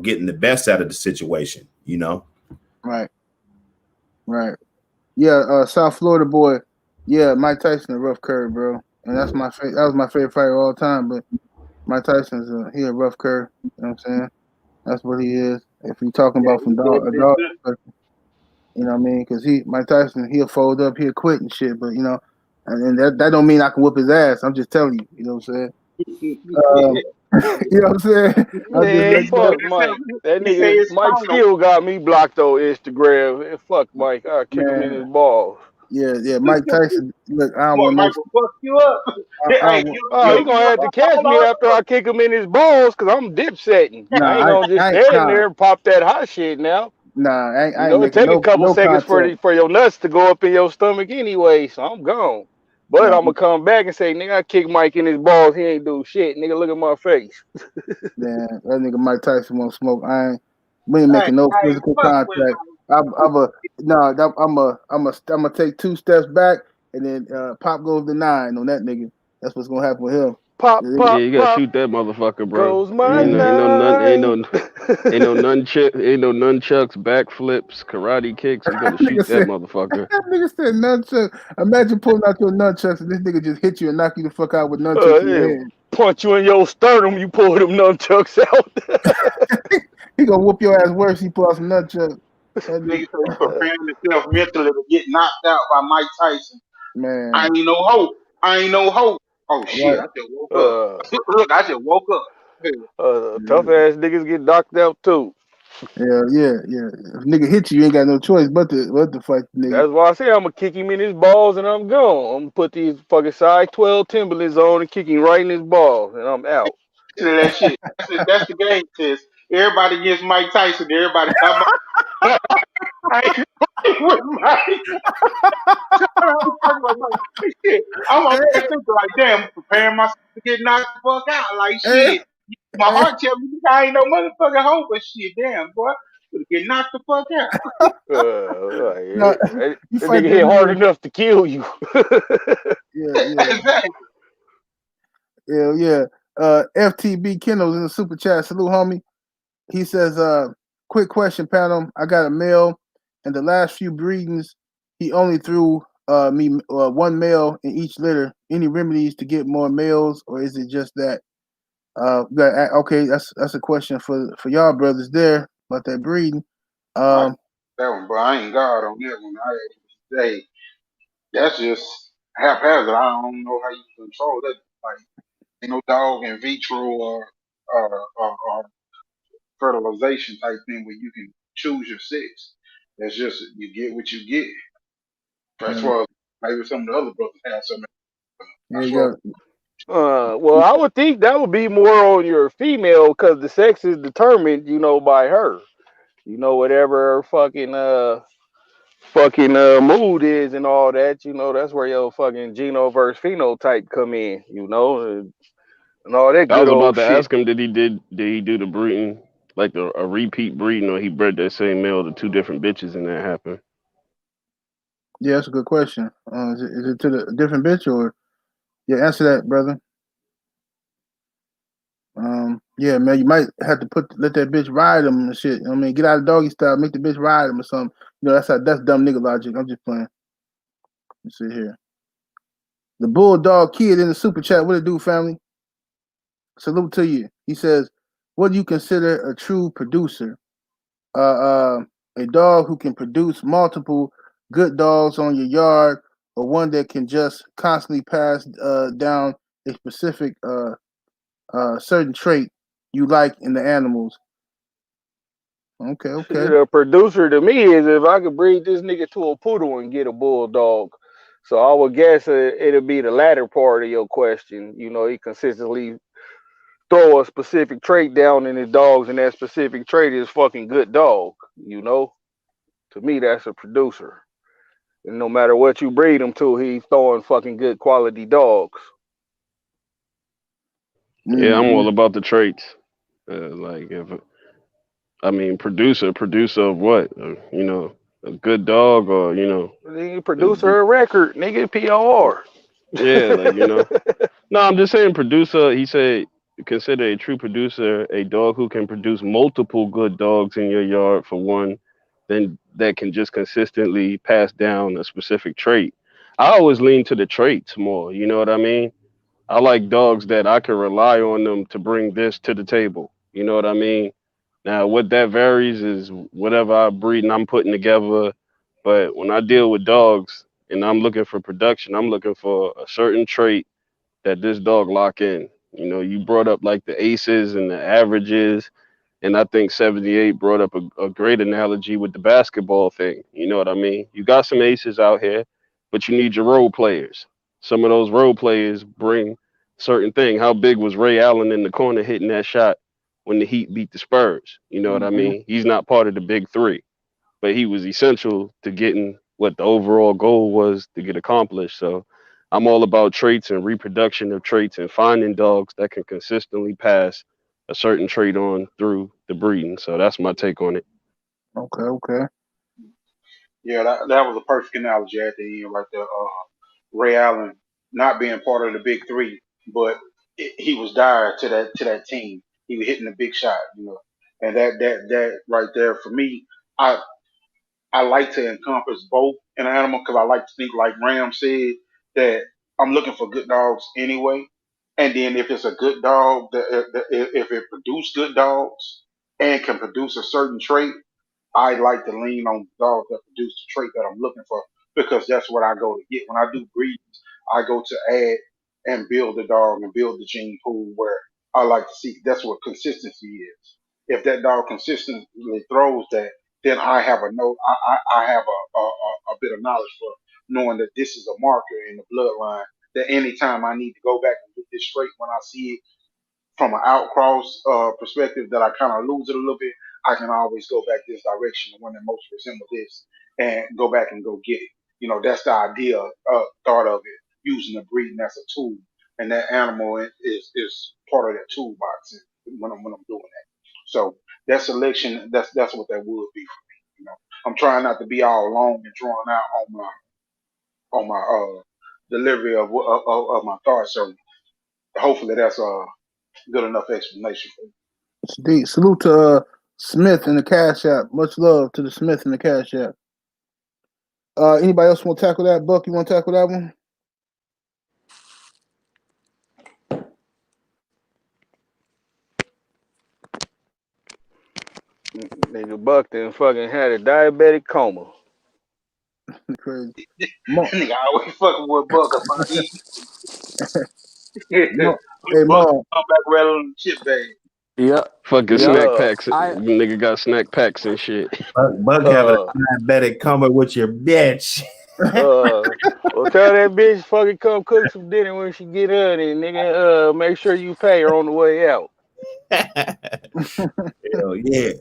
getting the best out of the situation. Right. Yeah, South Florida boy. Yeah, Mike Tyson a rough curve, bro. And that's my that was my favorite fighter of all time. But Mike Tyson's he a rough curve. You know what I'm saying? That's what he is. If you're talking about from a dog perspective, you know what I mean? Because Mike Tyson, he'll fold up, he'll quit and shit. But and that don't mean I can whoop his ass. I'm just telling you. You know what I'm saying? You know what I'm saying? I'm just Man, letting you fuck know. Mike. That He say nigga it's Mike final. still got me blocked on Instagram. Fuck Mike. I'll kick him in his Man, balls. yeah. Mike Tyson. Look, I don't want no. Michael fuck you up. I Hey, don't want. Oh, he Look, gonna have to catch me after I kick him in his balls because I'm dipsetting. I ain't nah, gonna just I ain't, stand nah, there and pop that hot shit now. nah. You I ain't know, it making take a couple no seconds for contact. for your nuts to go up in your stomach anyway, so I'm gone. But Nah, I'm gonna come back and say, nigga, I kick Mike in his balls. He ain't do shit. Nigga, look at my face. man, that nigga Mike Tyson won't smoke. We ain't hey, making no hey, physical fuck with contact. I'm a no. I'm gonna take 2 steps back and then pop goes the 9 on that nigga. That's what's gonna happen with him. Pop, Yeah, pop, you gotta pop shoot that motherfucker, bro. goes my Ain't no, Yeah, ain't no none, nine. ain't no nunchucks, backflips, karate kicks. You gotta that shoot nigga that said. motherfucker. That nigga said nunchucks. Imagine pulling out your nunchucks and this nigga just hit you and knock you the fuck out with nunchucks in your Yeah, hand. punch you in your sternum. You pull them nunchucks out. He gonna whoop your ass worse. He pull out some nunchucks. That nigga nigga, say he preparing himself mentally to get knocked out by Mike Tyson. I man, ain't no hope. I ain't no hope. Oh shit! right? I just woke up. uh, Look, I just woke up. tough ass niggas get knocked out too. Yeah. If nigga hit you, you ain't got no choice but to fight the nigga. That's why I say I'm gonna kick him in his balls and I'm gone. I'm gonna put these fucking size 12 Timberlands on and kick him right in his balls and I'm out. To that shit. That's the game test. Everybody against Mike Tyson. Everybody. I ain't with Mike. I'm talking about Mike. Shit. I'm over there thinking like, damn, I'm preparing myself to get knocked the fuck out. Like Hey, shit. My hey, heart tell me I ain't no motherfucking hope, but shit, damn, boy. Gonna get knocked the fuck out. nah, That you fight nigga that hit hard nigga. enough to kill you. Yeah. Exactly. Yeah. FTB Kennels in the super chat. Salute, homie. He says, quick question, panel. I got a male, and the last few breedings, he only threw me one male in each litter. Any remedies to get more males, or is it just that? Okay, that's a question for y'all brothers there about that breeding. Like Um, that one, bro. I ain't God on that one. I say that's just haphazard. I don't know how you control that. Like ain't no dog in vitro or fertilization type thing where you can choose your sex. That's just you get what you get. As yeah, far as maybe some of the other brothers have some. yeah, As you far got, Well, I would think that would be more on your female because the sex is determined, by her. Whatever her fucking mood is and all that. That's where your fucking geno versus phenotype come in. And all that I good was about old to shit. ask him, did he do the breeding, like a repeat breeding, or he bred that same male to two different bitches and that happened? yeah, that's a good question. Is it to the different bitch or yeah? Answer that, brother. Yeah, man, you might have to let that bitch ride him and shit. I mean, get out of doggy style, make the bitch ride him or something. That's dumb nigga logic. I'm just playing. Let's see here. The Bulldog Kid in the super chat. What it do, family? Salute to you. He says, "What do you consider a true producer? A dog who can produce multiple good dogs on your yard, or one that can just constantly pass down a specific certain trait you like in the animals." Okay, okay. Shit, a producer to me is if I could breed this nigga to a poodle and get a bulldog. So I would guess it'll be the latter part of your question. You know, he consistently throw a specific trait down in his dogs, and that specific trait is fucking good dog. You know, to me that's a producer. And no matter what you breed him to, he's throwing fucking good quality dogs. Yeah, I'm Mm-hmm. all about the traits. Like if I mean producer of what? A good dog or Nigga, the, producer the a record, nigga, POR. yeah, like. No, I'm just saying producer. He said consider a true producer a dog who can produce multiple good dogs in your yard for one, then that can just consistently pass down a specific trait. I always lean to the traits more. You know what I mean? I like dogs that I can rely on them to bring this to the table. You know what I mean? Now, what that varies is whatever I breed and I'm putting together. But when I deal with dogs and I'm looking for production, I'm looking for a certain trait that this dog lock in. You know, you brought up like the aces and the averages, and I think 78 brought up a great analogy with the basketball thing. You know what I mean? You got some aces out here, but you need your role players. Some of those role players bring certain thing. How big was Ray Allen in the corner hitting that shot when the Heat beat the Spurs? You know what I Mm-hmm. mean? He's not part of the big three, but he was essential to getting what the overall goal was to get accomplished. So I'm all about traits and reproduction of traits and finding dogs that can consistently pass a certain trait on through the breeding. So that's my take on it. Okay, okay. Yeah, that was a perfect analogy at the end right there. Ray Allen not being part of the big three, but he was dire to that team. He was hitting the big shot, you know, and that right there for me, I I like to encompass both in an animal because I like to think like Ram said that I'm looking for good dogs anyway, and then if it's a good dog, if it produce good dogs and can produce a certain trait, I like to lean on dogs that produce the trait that I'm looking for because that's what I go to get. When I do breeds, I go to add and build the dog and build the gene pool where I like to see. That's what consistency is. If that dog consistently throws that, then I have a no. I have a bit of knowledge for knowing that this is a marker in the bloodline. That anytime I need to go back and get this straight when I see it from an outcross perspective that I kind of lose it a little bit, I can always go back this direction, the one that most resemble this, and go back and go get it. You know, that's the idea, thought of it, using the breeding as a tool, and that animal is part of that toolbox when I'm doing that. So that selection, that's what that would be for me. You know, I'm trying not to be all long and drawn out on my delivery of my thoughts. So hopefully that's good enough explanation for you. Indeed. Salute to Smith in the Cash App. Much love to the Smith in the Cash App. Anybody else want to tackle that? Buck, you want to tackle that one? Nigga Buck then fucking had a diabetic coma. Crazy. Mo, Nigga, I always fucking with Buck about he Mo, hey, Buck Mo. come back rattling the chip bag. Yep. Fucking Yep. snack Yeah. packs. I Nigga got snack packs and shit. Buck having Uh, a diabetic coma with your bitch. well, tell that bitch fucking come cook some dinner when she get her, and nigga, make sure you pay her on the way out. Hell yeah.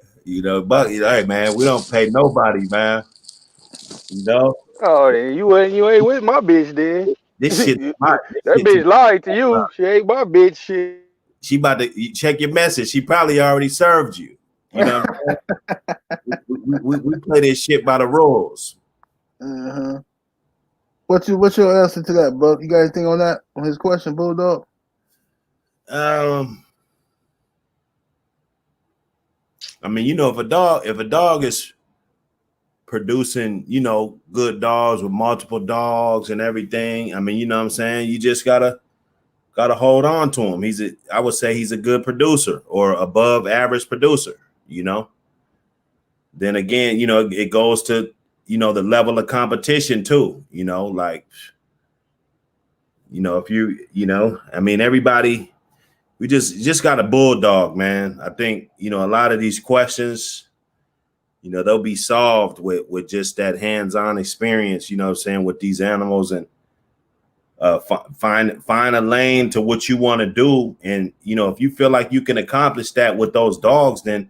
Buck, hey man, we don't pay nobody, man. You know, Oh, then you ain't with my bitch then. this shit, this That shit. bitch lied to you. She ain't my bitch. Shit. She about to check your message. She probably already served you. You know, we play this shit by the rules. Uh-huh. What's your answer to that, Buck? You got anything on that? On his question, Bulldog? Um, I mean, if a dog is producing, good dogs with multiple dogs and everything, I mean, you know what I'm saying? You just gotta Gotta hold on to him. I would say he's a good producer or above average producer, you know. Then again, you know, it goes to, you know, the level of competition too, you know, like, you know, if you know, I mean, everybody, we just got a bulldog, man. I think, you know, a lot of these questions, you know, they'll be solved with just that hands-on experience, you know what I'm saying, with these animals, and find a lane to what you want to do. And, you know, if you feel like you can accomplish that with those dogs, then,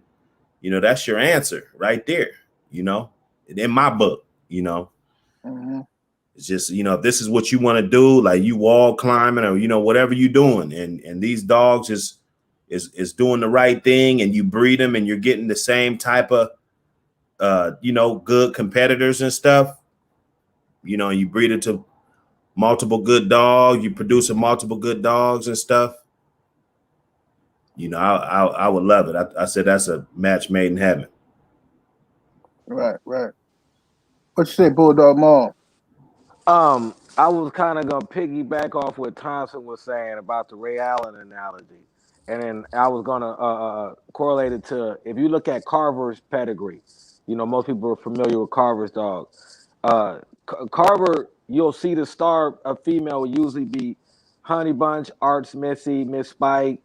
you know, that's your answer right there, you know, in my book, you know. Mm-hmm. It's just, you know, if this is what you want to do, like you wall climbing or, you know, whatever you're doing, and these dogs is doing the right thing, and you breed them and you're getting the same type of you know, good competitors and stuff, you know, you breed it to multiple good dogs, you produce multiple good dogs and stuff, you know, I would love it. I said that's a match made in heaven. Right, right. What you say, Bulldog Mom? I was kind of gonna piggyback off what Thompson was saying about the Ray Allen analogy, and then I was gonna correlate it to, if you look at Carver's pedigree. You know, most people are familiar with Carver's dog. Carver, you'll see the star, a female, will usually be Honey Bunch, Arts Missy, Miss Spike,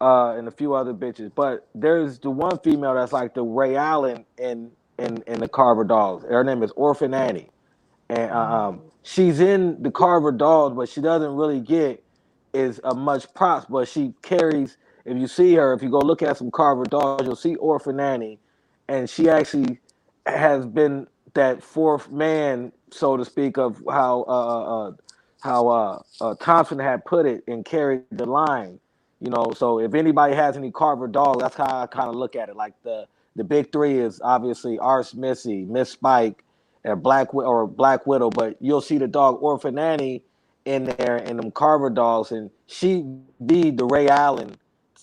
and a few other bitches. But there's the one female that's like the Ray Allen in the Carver dogs. Her name is Orphan Annie, and she's in the Carver dolls, but she doesn't really get is much props. But she carries. If you see her, if you go look at some Carver dolls, you'll see Orphan Annie, and she actually has been that fourth man, so to speak, of how Thompson had put it, and carried the line. You know, so if anybody has any Carver dolls, that's how I kind of look at it. Like the big three is obviously Ars Missy, Miss Spike, and Black Widow, but you'll see the dog Orphan Annie in there and them Carver dogs, and she be the Ray Allen,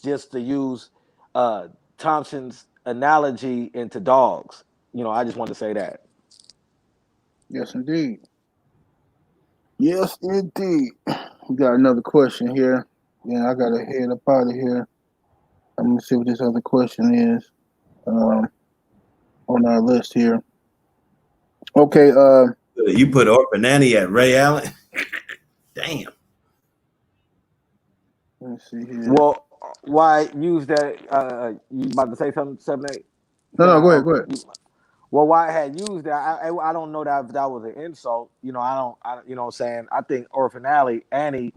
just to use uh, Thompson's analogy into dogs. You know, I just want to say that. Yes, indeed. Yes, indeed. We got another question here. Yeah, I gotta head up out of here. I'm gonna see what this other question is on our list here. Okay. You put Orphan Annie at Ray Allen. Damn. Let me see here. Well, why use that? You about to say something? 7 8? No, Can no. I? Go ahead. Go ahead. Well, why I had used that, I don't know that if that was an insult. You know, you know what I'm saying? I think Orphan Annie,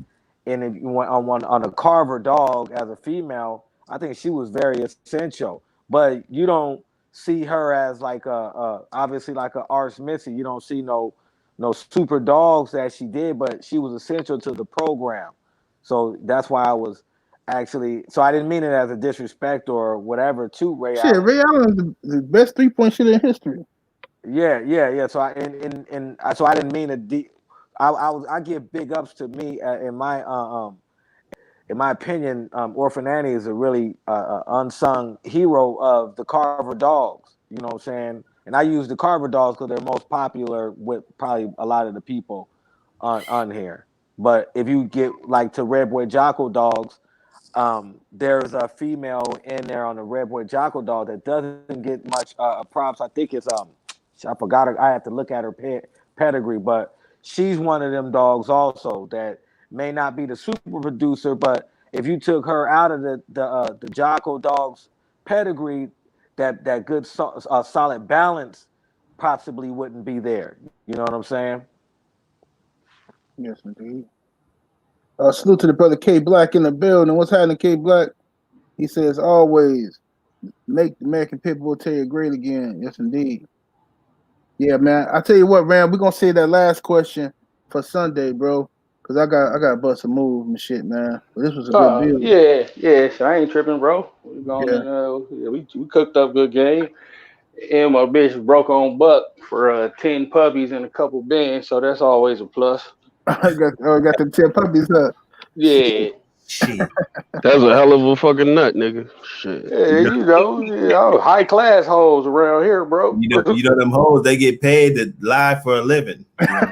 and if you went on a Carver dog as a female, I think she was very essential. But you don't see her as like obviously like a Ars Missy. You don't see no super dogs that she did, but she was essential to the program. So that's why I was actually. So I didn't mean it as a disrespect or whatever to Ray Shit, Allen. Ray Allen is the best 3-point shooter in history. Yeah. So so I didn't mean to. I give big ups to me in my opinion. Orphan Annie is a really unsung hero of the Carver dogs. You know what I'm saying? And I use the Carver dogs because they're most popular with probably a lot of the people on here. But if you get like to Red Boy Jocko dogs, there's a female in there on the Red Boy Jocko dog that doesn't get much props. I think it's I forgot her. I have to look at her pedigree, but she's one of them dogs also that may not be the super producer, but if you took her out of the Jocko dogs pedigree, that good solid balance possibly wouldn't be there. You know what I'm saying? Yes, indeed. Salute to the brother K Black in the building. What's happening, K Black? He says always make the American Pit Bull Terrier great again. Yes, indeed. Yeah, man. I tell you what, man. We're gonna save that last question for Sunday, bro. Cause I got to bust a move and shit, man. But this was a good Oh build. yeah. So I ain't tripping, bro. We going Yeah. and yeah, we cooked up good game. And my bitch broke on buck for 10 puppies and a couple bands, so that's always a plus. I got the 10 puppies up. Yeah. Shit. That's a hell of a fucking nut, nigga. Shit. Yeah, high class hoes around here, bro. You know them hoes, they get paid to lie for a living. You know?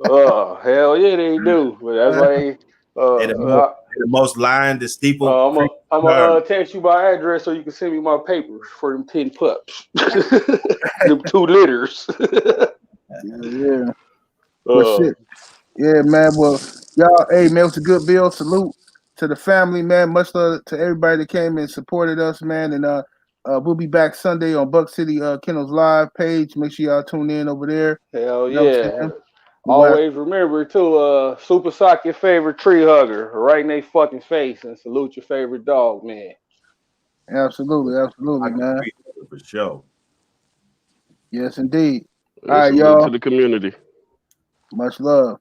Oh, hell yeah, they do. But that's why They the most lined, the steeple. I'm gonna text you my address so you can send me my papers for them 10 pups, them 2 litters. Yeah. Well, shit. Yeah, man. Well, y'all, hey, man, it was a good bill. Salute to the family, man. Much love to everybody that came and supported us, man. And we'll be back Sunday on Buck City Kennels Live page. Make sure y'all tune in over there. Hell You know what I'm yeah. saying? Always remember to super sock your favorite tree hugger right in their fucking face and salute your favorite dog, man. Absolutely, man. For sure. Yes, indeed. And All right, salute y'all. to the community. Much love.